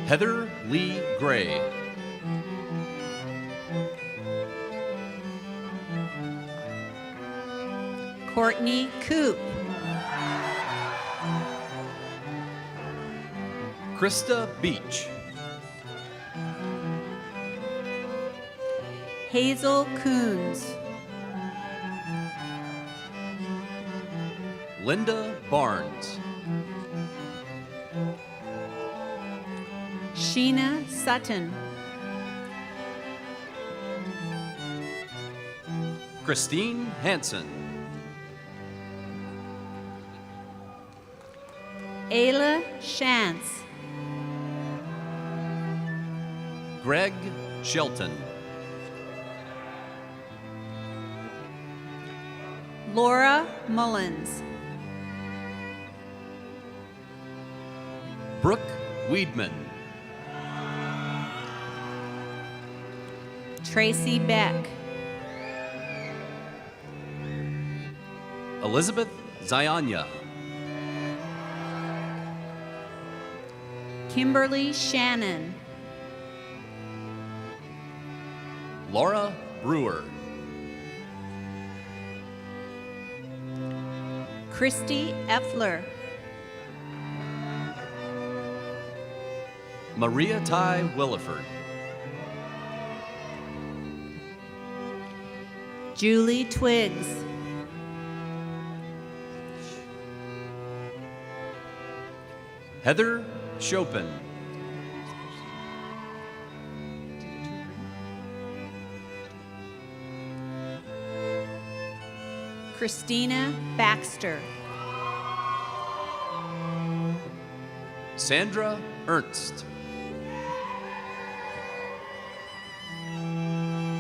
Heather Lee Gray. Courtney Coop. Krista Beach. Hazel Coons. Linda Barnes. Sheena Sutton. Christine Hansen. Ayla Shantz. Greg Shelton. Laura Mullins. Brooke Weedman. Tracy Beck. Elizabeth Zianya. Kimberly Shannon. Laura Brewer. Christy Effler. Maria Ty Williford. Julie Twiggs. Heather Chopin. Christina Baxter. Sandra Ernst.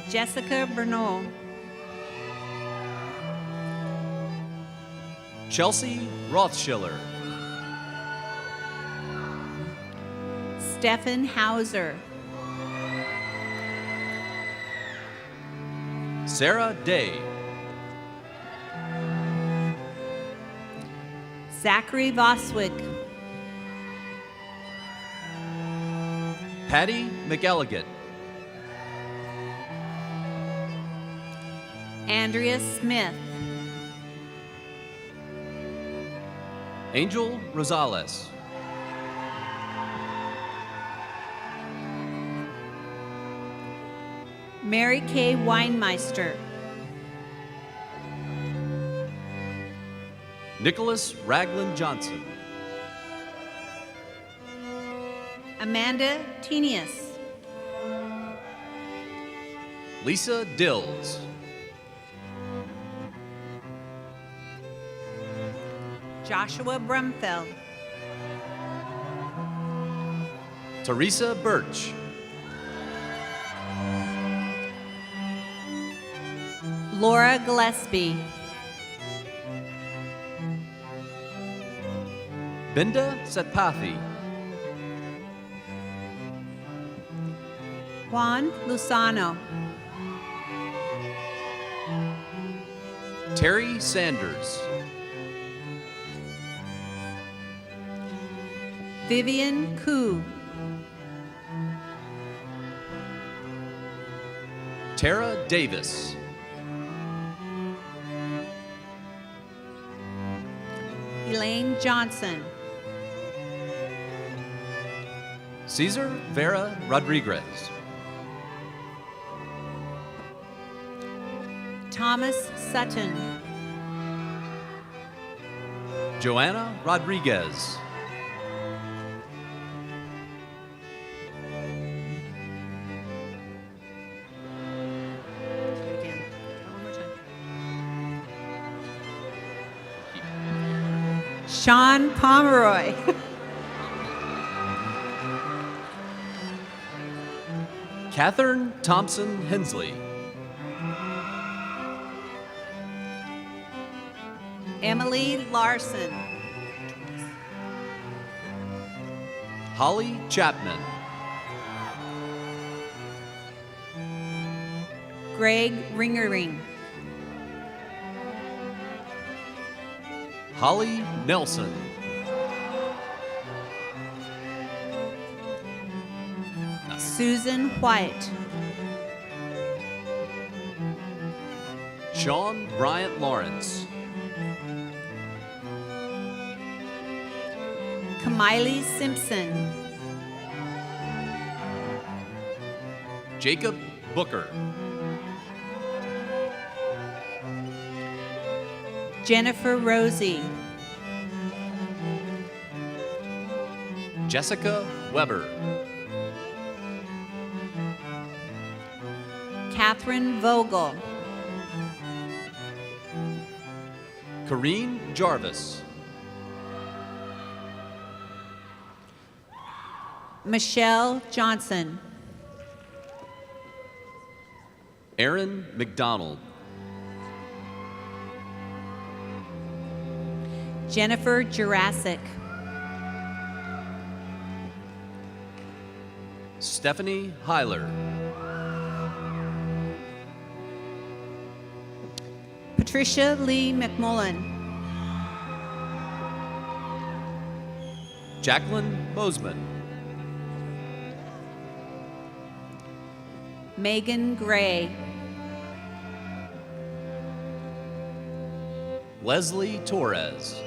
Jessica Bernal. Chelsea Rothschiller. Stefan Hauser. Sarah Day. Zachary Voswig. Patty McElligott. Andrea Smith. Angel Rosales. Mary Kay Weinmeister. Nicholas Ragland Johnson. Amanda Tenius. Lisa Dills. Joshua Brumfeld. Teresa Birch. Laura Gillespie. Binda Satpathy. Juan Lusano. Terry Sanders. Vivian Koo. Tara Davis. Elaine Johnson. Cesar Vera Rodriguez. Thomas Sutton. Joanna Rodriguez. Sean Pomeroy. Catherine Thompson Hensley. Emily Larson. Holly Chapman. Greg Ringering. Holly Nelson. Susan White. Sean Bryant Lawrence. Kamiley Simpson. Jacob Booker. Jennifer Rosie. Jessica Weber. Catherine Vogel. Corrine Jarvis. Michelle Johnson. Aaron McDonald. Jennifer Jurassic. Stephanie Heiler. Patricia Lee McMullen. Jacqueline Bozeman. Megan Gray. Leslie Torres.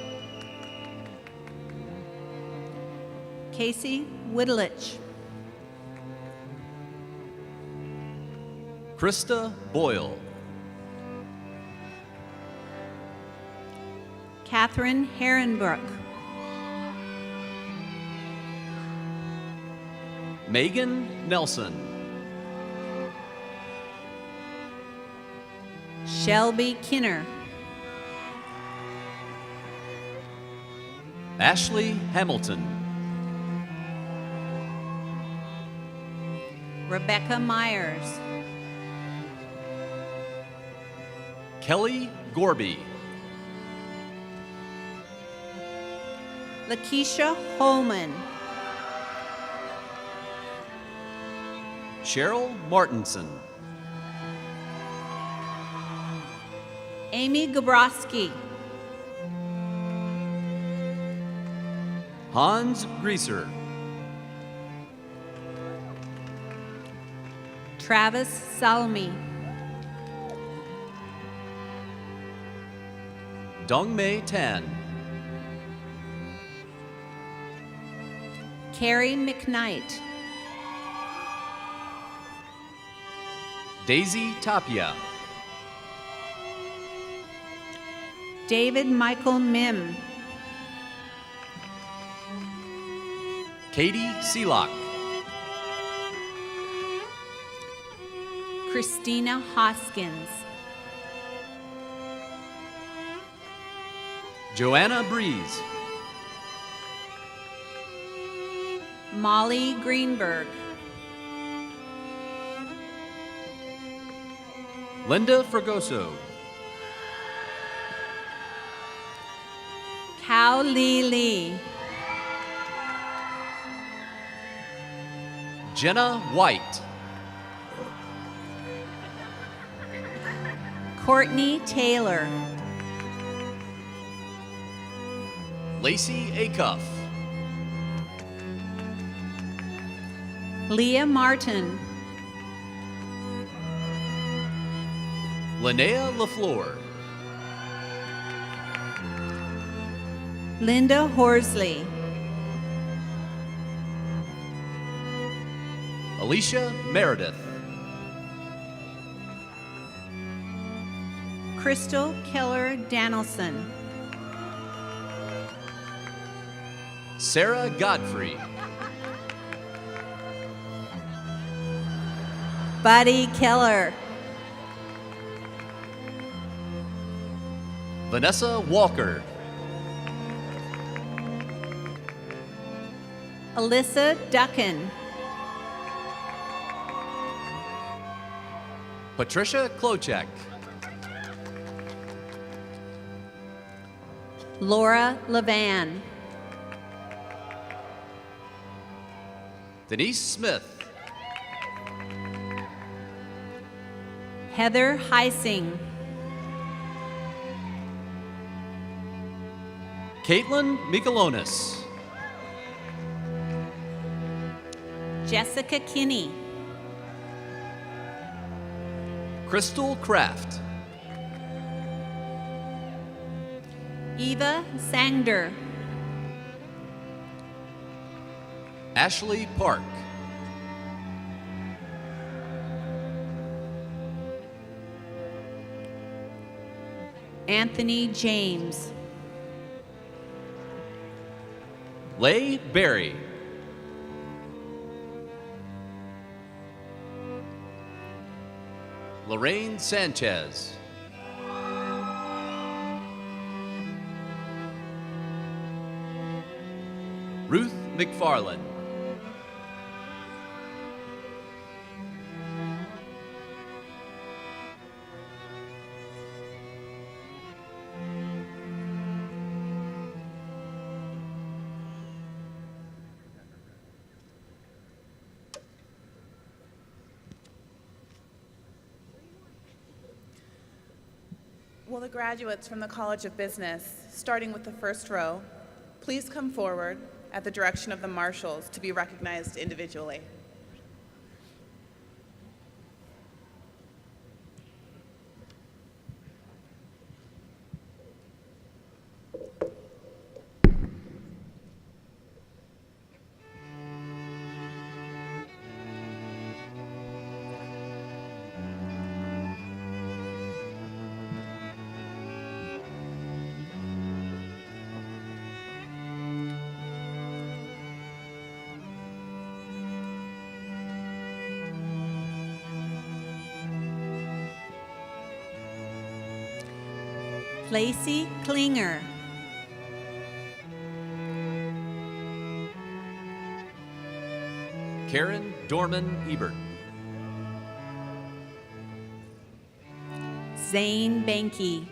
Casey Whittlich. Krista Boyle. Catherine Herrenbrook. Megan Nelson. Shelby Kinner. Ashley Hamilton. Rebecca Myers. Kelly Gorby. Lakeisha Holman. Cheryl Martinson. Amy Gabrowski. Hans Grieser. Travis Salmi. Dongmei Tan. Carrie McKnight. Daisy Tapia. David Michael Mim. Katie Seelock. Christina Hoskins. Joanna Breeze. Molly Greenberg. Linda Fragoso. Kao Lee Lee. Jenna White. Courtney Taylor. Lacey Acuff. Leah Martin. Linnea LaFleur. Linda Horsley. Alicia Meredith. Crystal Keller Danielson. Sarah Godfrey. Buddy Keller. Vanessa Walker. Alyssa Duckin. Patricia Klochek. Laura Levan. Denise Smith. Heather Heising. Caitlin Michelonis. Jessica Kinney. Crystal Kraft. Eva Sangder. Ashley Park. Anthony James. Leigh Berry. Lorraine Sanchez. Ruth McFarland. Will the graduates from the College of Business, starting with the first row, please come forward at the direction of the marshals to be recognized individually. Lacey Klinger. Karen Dorman Ebert. Zane Banky.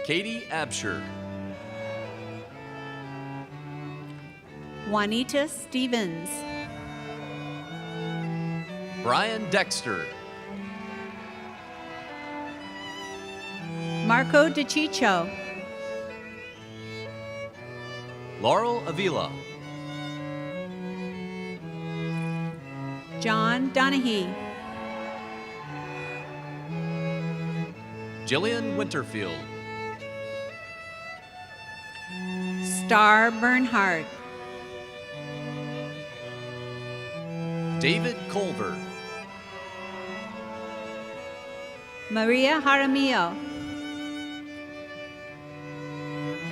Katie Absher. Juanita Stevens. Brian Dexter. Marco DiCiccio. Laurel Avila. John Donahue. Jillian Winterfield. Star Bernhardt. David Culver. Maria Jaramillo.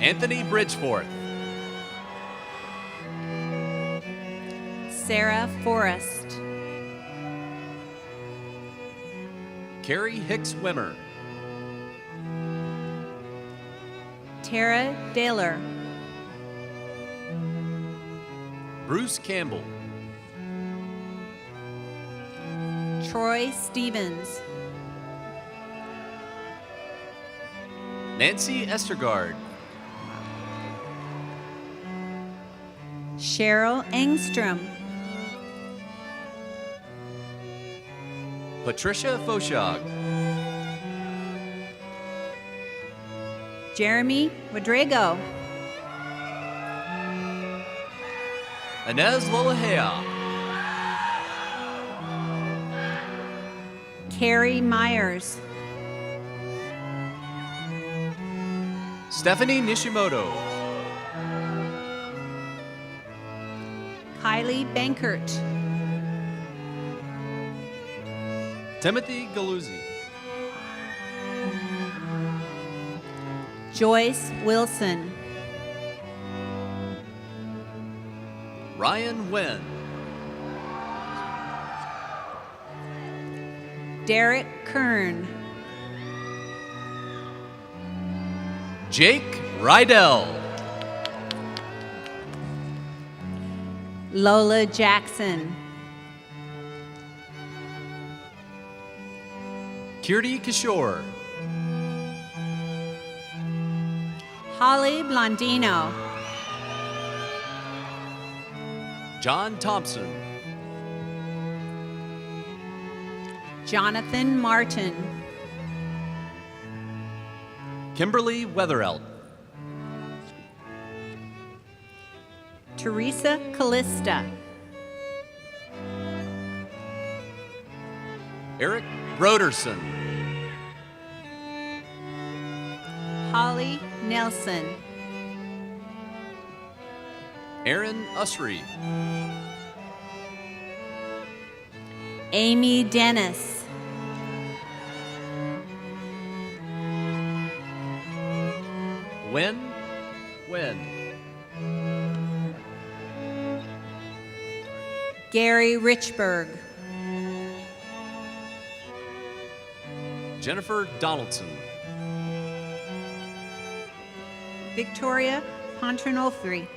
Anthony Bridgeforth. Sarah Forrest. Carrie Hicks Wimmer. Tara Daler. Bruce Campbell. Troy Stevens. Nancy Estergaard. Cheryl Engstrom. Patricia Foshog. Jeremy Rodrigo. Inez Lolahea. Carrie Myers. Stephanie Nishimoto. Kylie Bankert. Timothy Galuzzi. Joyce Wilson. Ryan Wen. Derek Kern. Jake Rydell. Lola Jackson. Kirti Kishore. Holly Blondino. John Thompson. Jonathan Martin. Kimberly Weatherelt. Teresa Callista. Eric Broderson. Holly Nelson. Aaron Usry. Amy Dennis. Wen. Gary Richburg. Jennifer Donaldson. Victoria Pontrinolfi.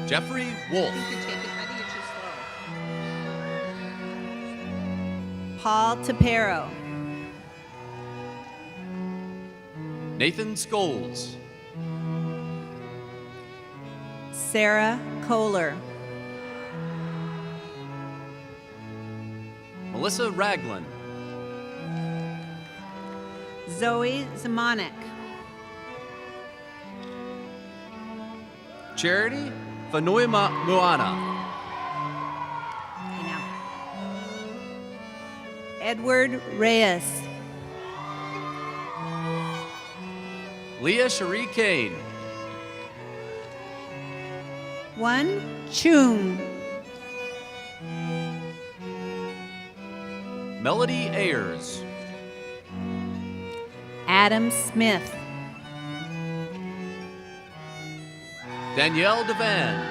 Jeffrey Wolf. Paul Tapero. Nathan Scholes. Sarah Kohler. Melissa Ragland, Zoe Zamanek. Charity Fanui Muana, Okay, now. Edward Reyes. Leah Cherie Kane, One Chung. Melody Ayers, Adam Smith. Danielle Devan,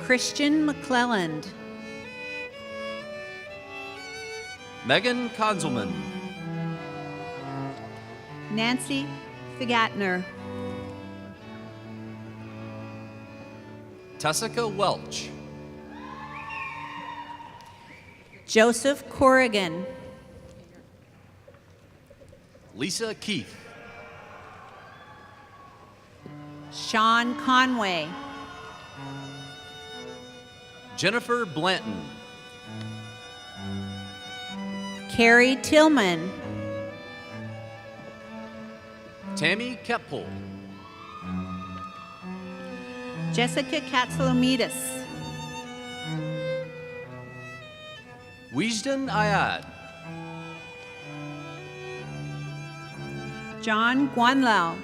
Christian McClelland. Megan Konzelman, Nancy Figatner. Tessica Welch, Joseph Corrigan. Lisa Keith, Sean Conway. Jennifer Blanton, Carrie Tillman. Tammy Keppel, Jessica Katsalomides. Wijden Ayad, John Guanlao.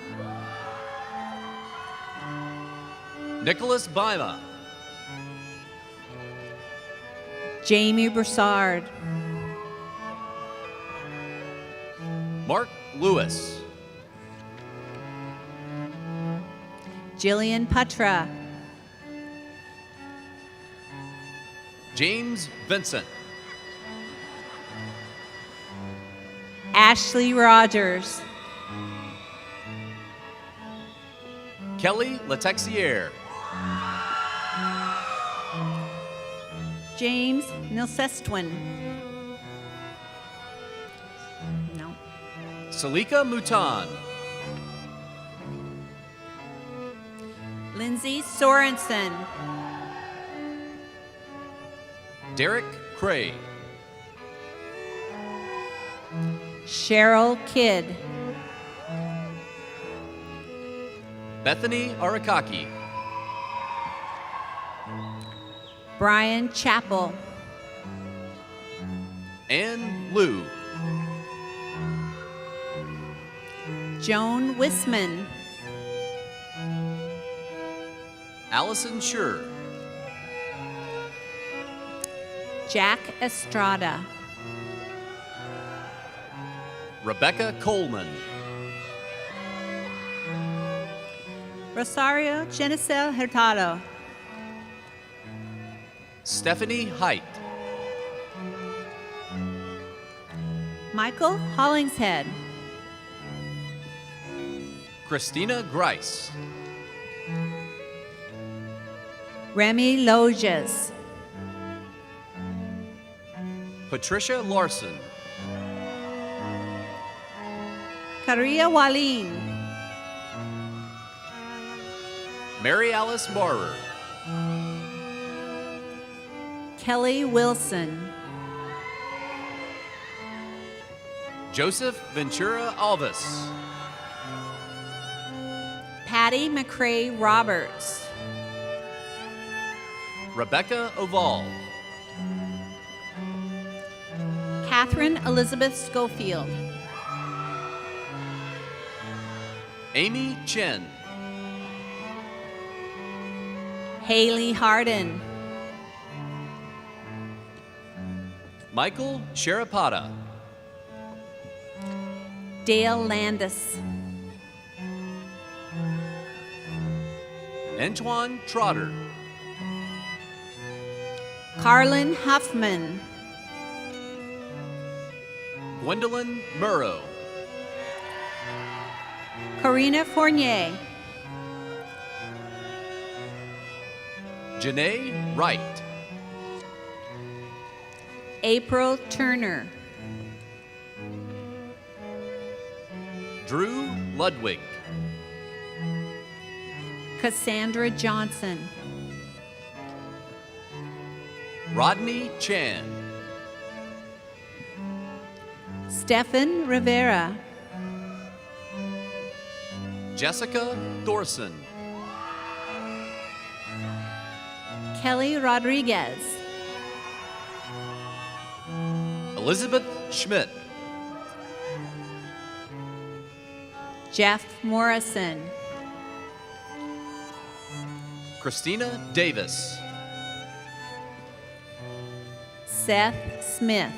Nicholas Bima, Jamie Broussard. Mark Lewis, Jillian Patra. James Vincent, Ashley Rogers. Kelly Letexier, James Nilsestwin. No. Salika Mutan, Lindsay Sorensen. Derek Cray, Cheryl Kidd. Bethany Arakaki, Brian Chappell. Ann Liu, Joan Wisman. Allison Schur, Jack Estrada. Rebecca Coleman, Rosario Genicel Hurtado. Stephanie Height, Michael Hollingshead. Christina Grice, Remy Loges. Patricia Larson, Caria Walin. Mary Alice Marrer, Kelly Wilson. Joseph Ventura Alvis, Patty McCrae Roberts. Rebecca Oval, Catherine Elizabeth Schofield. Amy Chen, Haley Harden. Michael Sharapata, Dale Landis. Antoine Trotter, Carlin Huffman. Gwendolyn Murrow, Corina Fournier. Janae Wright, April Turner. Drew Ludwig, Cassandra Johnson. Rodney Chan. Stefan Rivera. Jessica Thorson. Kelly Rodriguez. Elizabeth Schmidt. Jeff Morrison. Christina Davis. Seth Smith.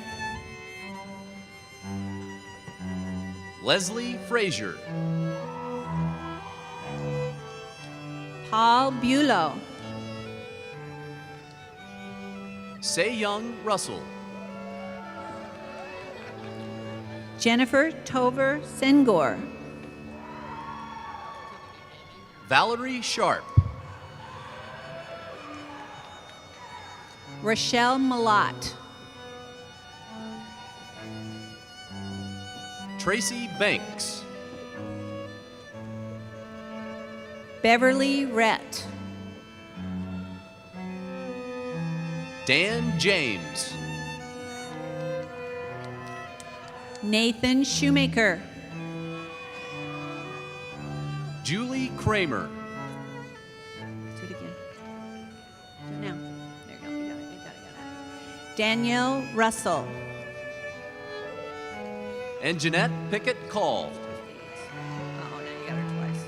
Leslie Frazier. Paul Bulow. Se-Young Russell. Jennifer Tover Sengor. Valerie Sharp. Rochelle Malott. Tracy Banks. Beverly Rhett. Dan James. Nathan Shoemaker. Julie Kramer. Do it again. Do it now. There you go. You got it. You got it. Danielle Russell. And Jeanette Pickett Call. Oh, now you got her twice.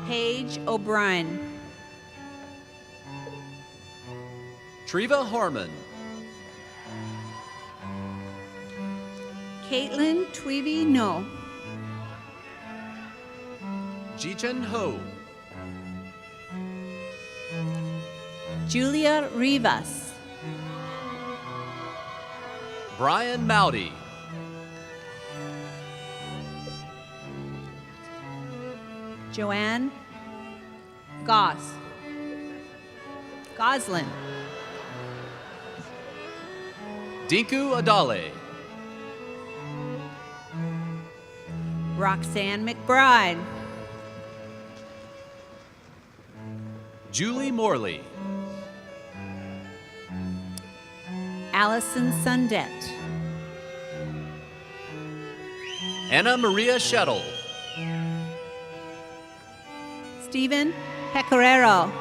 Paige O'Brien. Treva Harmon. Caitlin Tweedy No. Jichen Ho. Julia Rivas. Brian Mowdy. Joanne Goslin. Dinku Adale. Roxanne McBride. Julie Morley. Allison Sundet. Anna Maria Shettle. Stephen Pecoraro.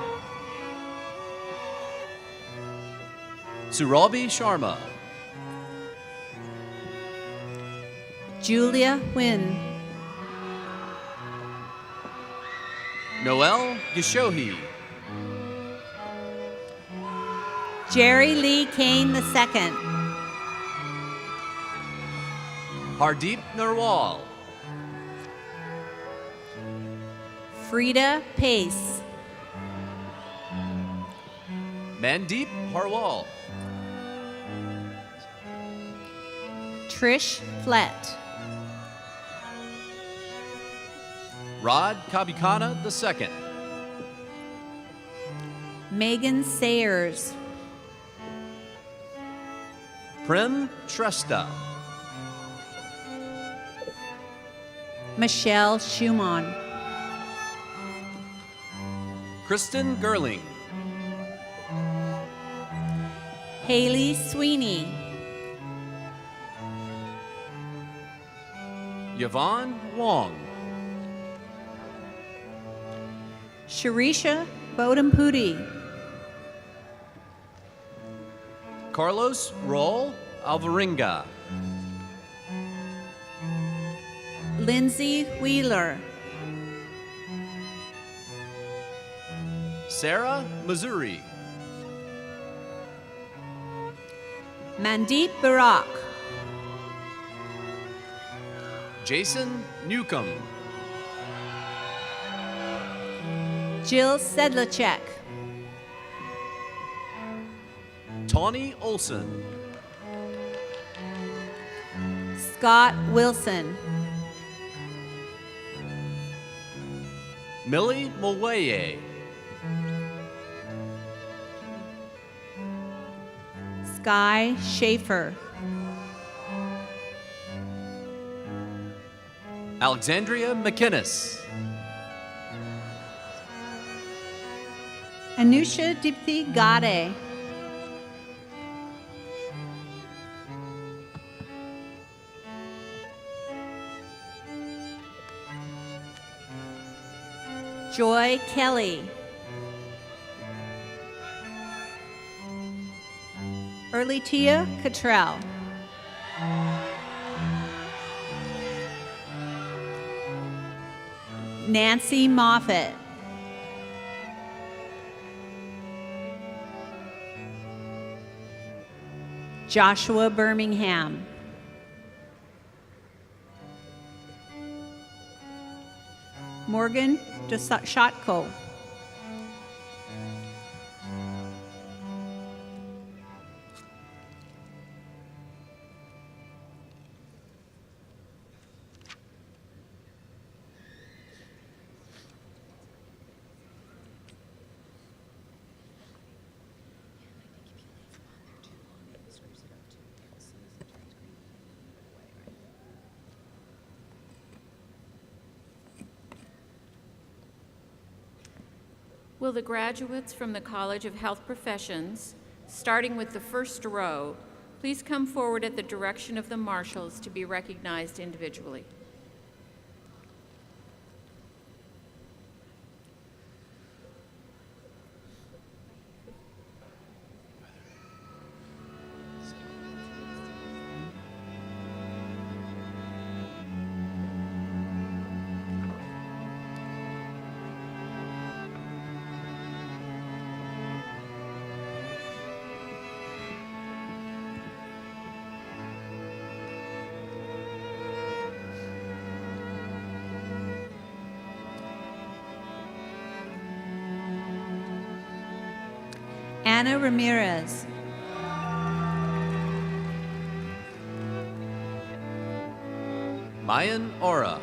Surabhi Sharma. Julia Wynn. Noel Gishohi. Jerry Lee Kane II. Hardeep Narwal. Frida Pace. Mandeep Harwal. Trish Flett. Rod Kabikana II. Megan Sayers. Prem Shrestha. Michelle Schumann. Kristen Gerling. Haley Sweeney. Yvonne Wong. Sharisha Bodampudi. Carlos Roll Alvarenga. Lindsay Wheeler. Sarah Missouri. Mandeep Barak. Jason Newcomb. Jill Sedlacek. Tawny Olson. Scott Wilson. Millie Mulweye. Sky Schaefer. Alexandria McInnes. Anusha Dipti Gade. Joy Kelly. Erlitia Cottrell. Nancy Moffett. Joshua Birmingham. Morgan Doshatko. Will the graduates from the College of Health Professions, starting with the first row, please come forward at the direction of the marshals to be recognized individually? Anna Ramirez. Mayan Ora.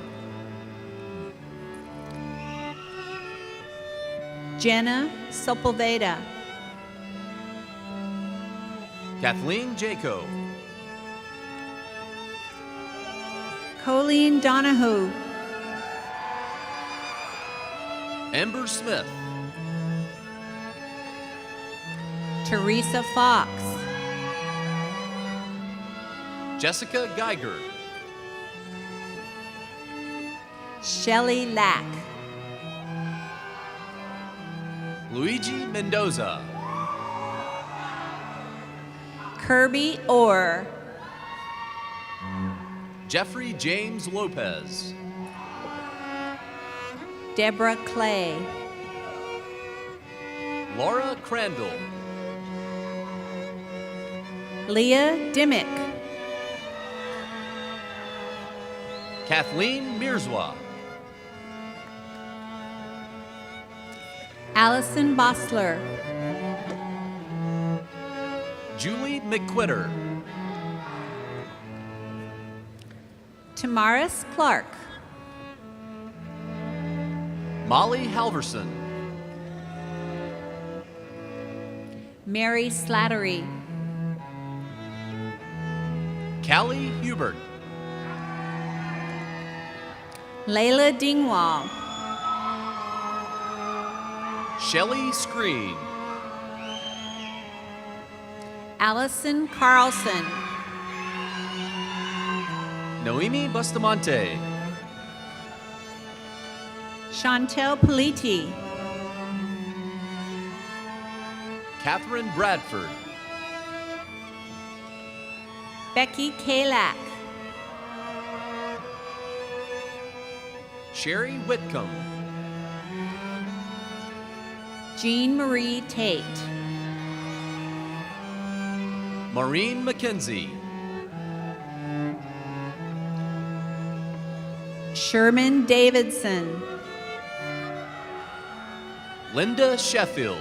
Jenna Sepulveda. Kathleen Jaco. Colleen Donahue. Amber Smith. Teresa Fox. Jessica Geiger. Shelley Lack. Luigi Mendoza. Kirby Orr. Jeffrey James Lopez. Deborah Clay. Laura Crandall. Leah Dimmick. Kathleen Mirzwa. Allison Bosler. Julie McQuitter. Tamaris Clark. Molly Halverson. Mary Slattery. Callie Hubert. Layla Dingwall. Shelley Screen. Allison Carlson. Noemi Bustamante. Chantel Politi. Catherine Bradford. Becky Kalak. Sherry Whitcomb. Jean Marie Tate. Maureen McKenzie. Sherman Davidson. Linda Sheffield.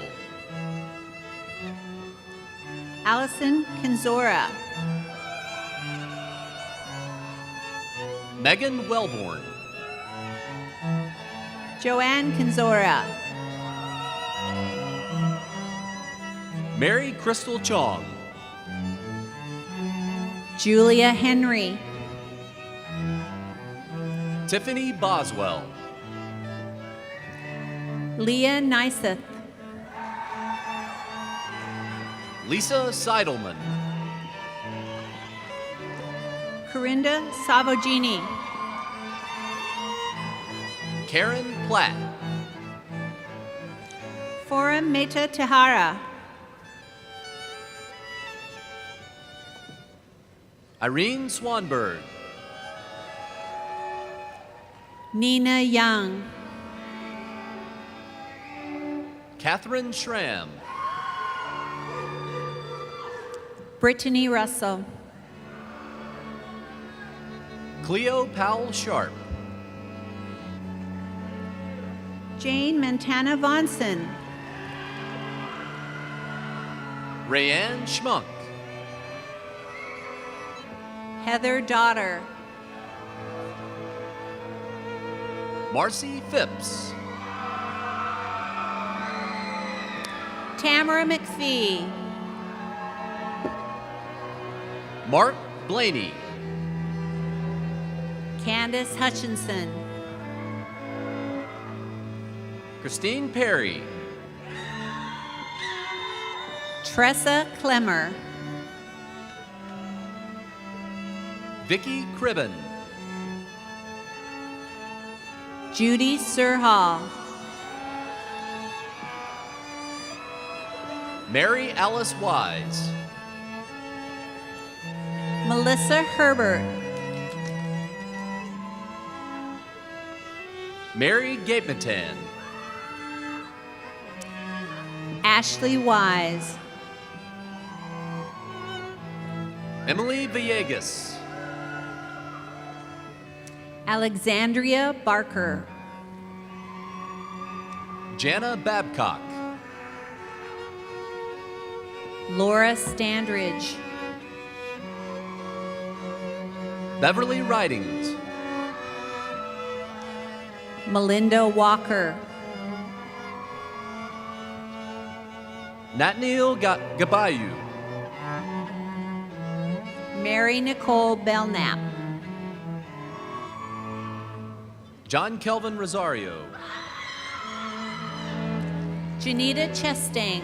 Allison Kinzora. Megan Wellborn. Joanne Kinzora. Mary Crystal Chong. Julia Henry. Tiffany Boswell. Leah Neiseth. Lisa Seidelman. Corinda Savogini. Karen Platt. Forum Meta Tehara. Irene Swanberg. Nina Young. Catherine Schramm. Brittany Russell. Cleo Powell Sharp. Jane Montana Vonson. Rayanne Schmunk. Heather Daughter. Marcy Phipps. Tamara McPhee. Mark Blaney. Candace Hutchinson. Christine Perry. Tressa Clemmer. Vicki Cribben. Judy Surhall. Mary Alice Wise. Melissa Herbert. Mary Gapematan. Ashley Wise. Emily Villegas. Alexandria Barker. Jana Babcock. Laura Standridge. Beverly Ridings. Melinda Walker. Natniel Gabayu. Mary Nicole Belknap. John Kelvin Rosario. Janita Chestang.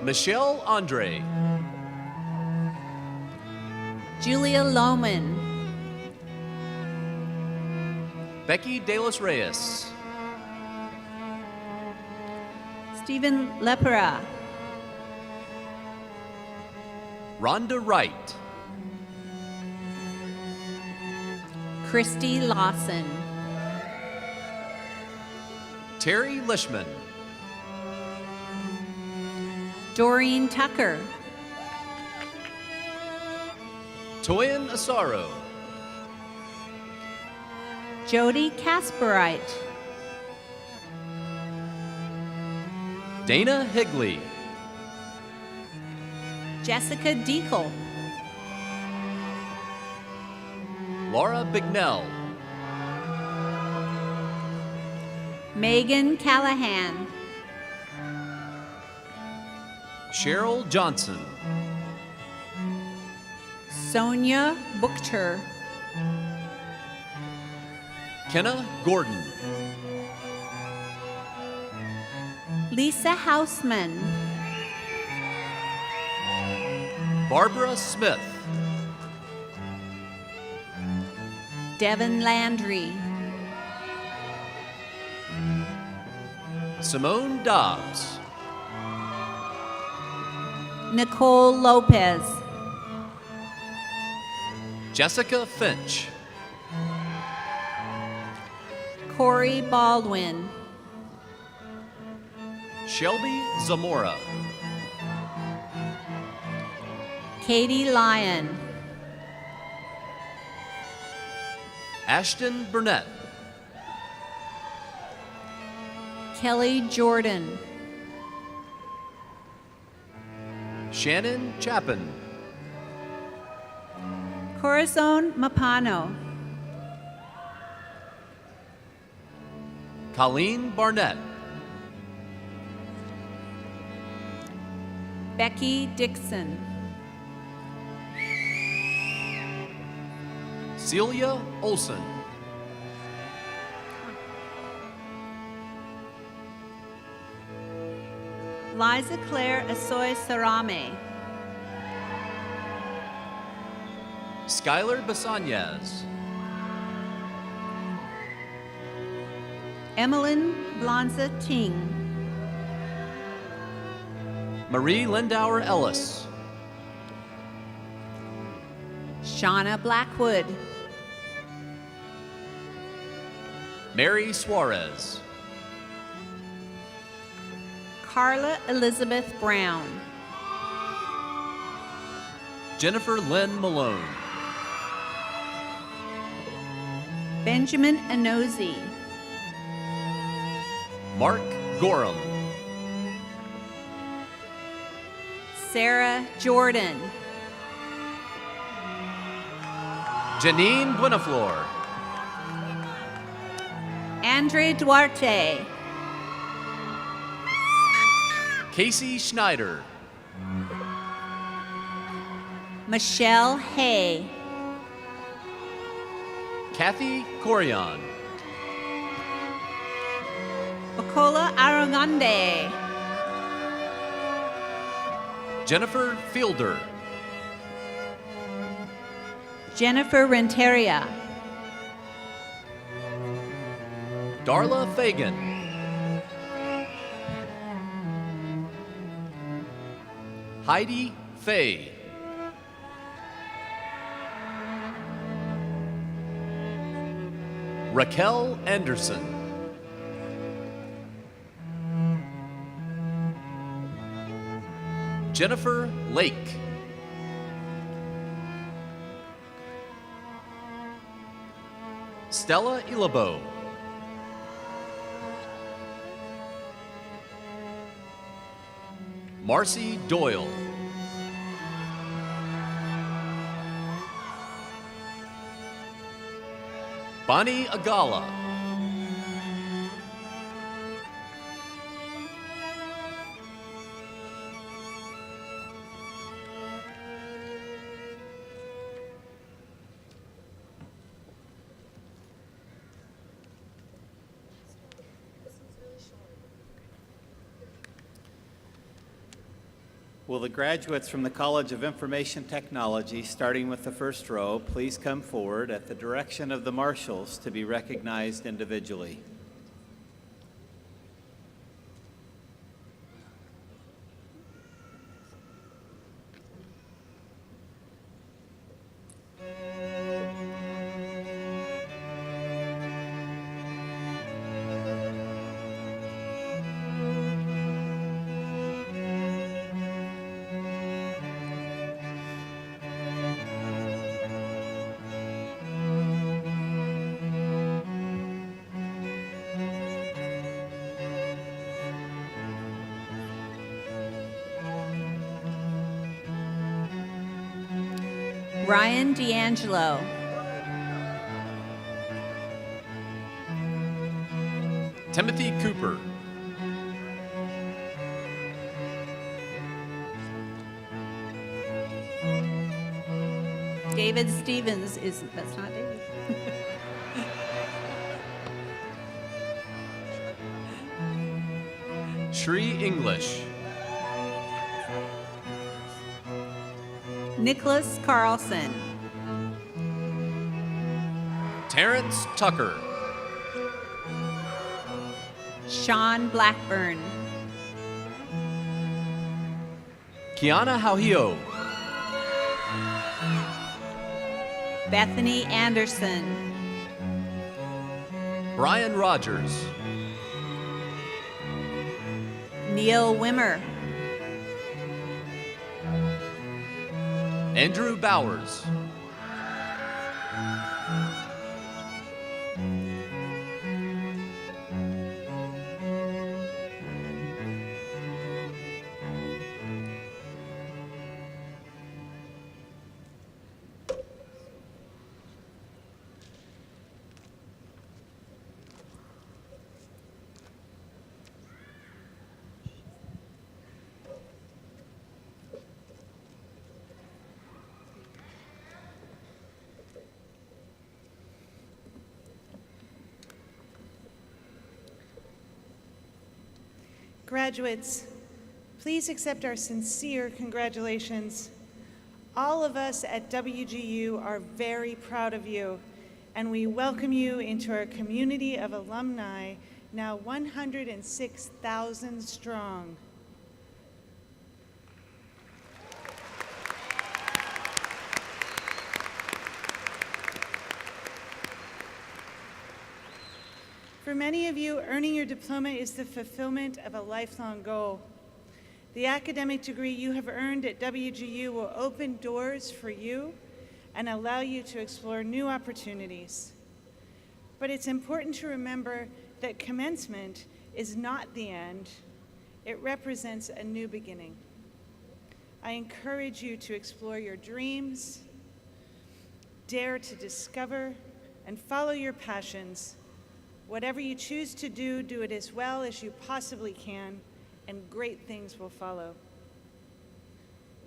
Michelle Andre. Julia Lohman. Becky De Los Reyes. Stephen Lepera. Rhonda Wright. Christy Lawson. Terry Lishman. Doreen Tucker. Toyin Asaro. Jody Kasperite. Dana Higley. Jessica Deacle. Laura Bignell. Megan Callahan. Cheryl Johnson. Sonia Buchter. Kenna Gordon. Lisa Hausman. Barbara Smith. Devin Landry. Simone Dobbs. Nicole Lopez. Jessica Finch. Corey Baldwin. Shelby Zamora. Katie Lyon. Ashton Burnett. Kelly Jordan. Shannon Chapin. Corazon Mapano. Colleen Barnett. Becky Dixon. Celia Olson. Liza Claire Asoy Sarame. Skylar Basanyas. Emmeline Blanza Ting. Marie Lindauer Ellis. Shauna Blackwood. Mary Suarez. Carla Elizabeth Brown. Jennifer Lynn Malone. Benjamin Anozi. Mark Gorham. Sarah Jordan. Janine Buenaflor. Andre Duarte. Casey Schneider. Michelle Hay. Kathy Corian. Bacola Aragande. Jennifer Fielder. Jennifer Renteria. Darla Fagan. Heidi Fay. Raquel Anderson. Jennifer Lake. Stella Ilabo. Marcy Doyle. Bonnie Agala. Will the graduates from the College of Information Technology, starting with the first row, please come forward at the direction of the marshals to be recognized individually. Ryan D'Angelo. Timothy Cooper. David Stevens is, that's not David. Shree English. Nicholas Carlson. Terrence Tucker. Sean Blackburn. Kiana Hauhio. Bethany Anderson. Brian Rogers. Neil Wimmer. Andrew Bowers. Graduates, Please accept our sincere congratulations. All of us at WGU are very proud of you, and we welcome you into our community of alumni, now 106,000 strong. For many of you, earning your diploma is the fulfillment of a lifelong goal. The academic degree you have earned at WGU will open doors for you and allow you to explore new opportunities. But it's important to remember that commencement is not the end. It represents a new beginning. I encourage you to explore your dreams, dare to discover, and follow your passions. Whatever you choose to do, do it as well as you possibly can, and great things will follow.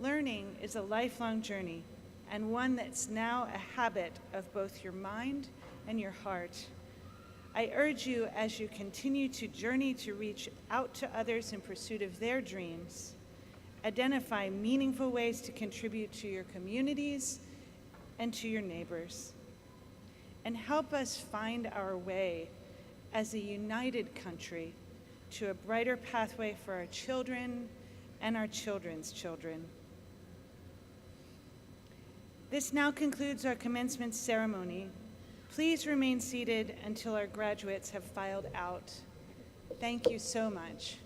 Learning is a lifelong journey, and one that's now a habit of both your mind and your heart. I urge you, as you continue to journey to reach out to others in pursuit of their dreams, identify meaningful ways to contribute to your communities and to your neighbors, and help us find our way as a united country to a brighter pathway for our children and our children's children. This now concludes our commencement ceremony. Please remain seated until our graduates have filed out. Thank you so much.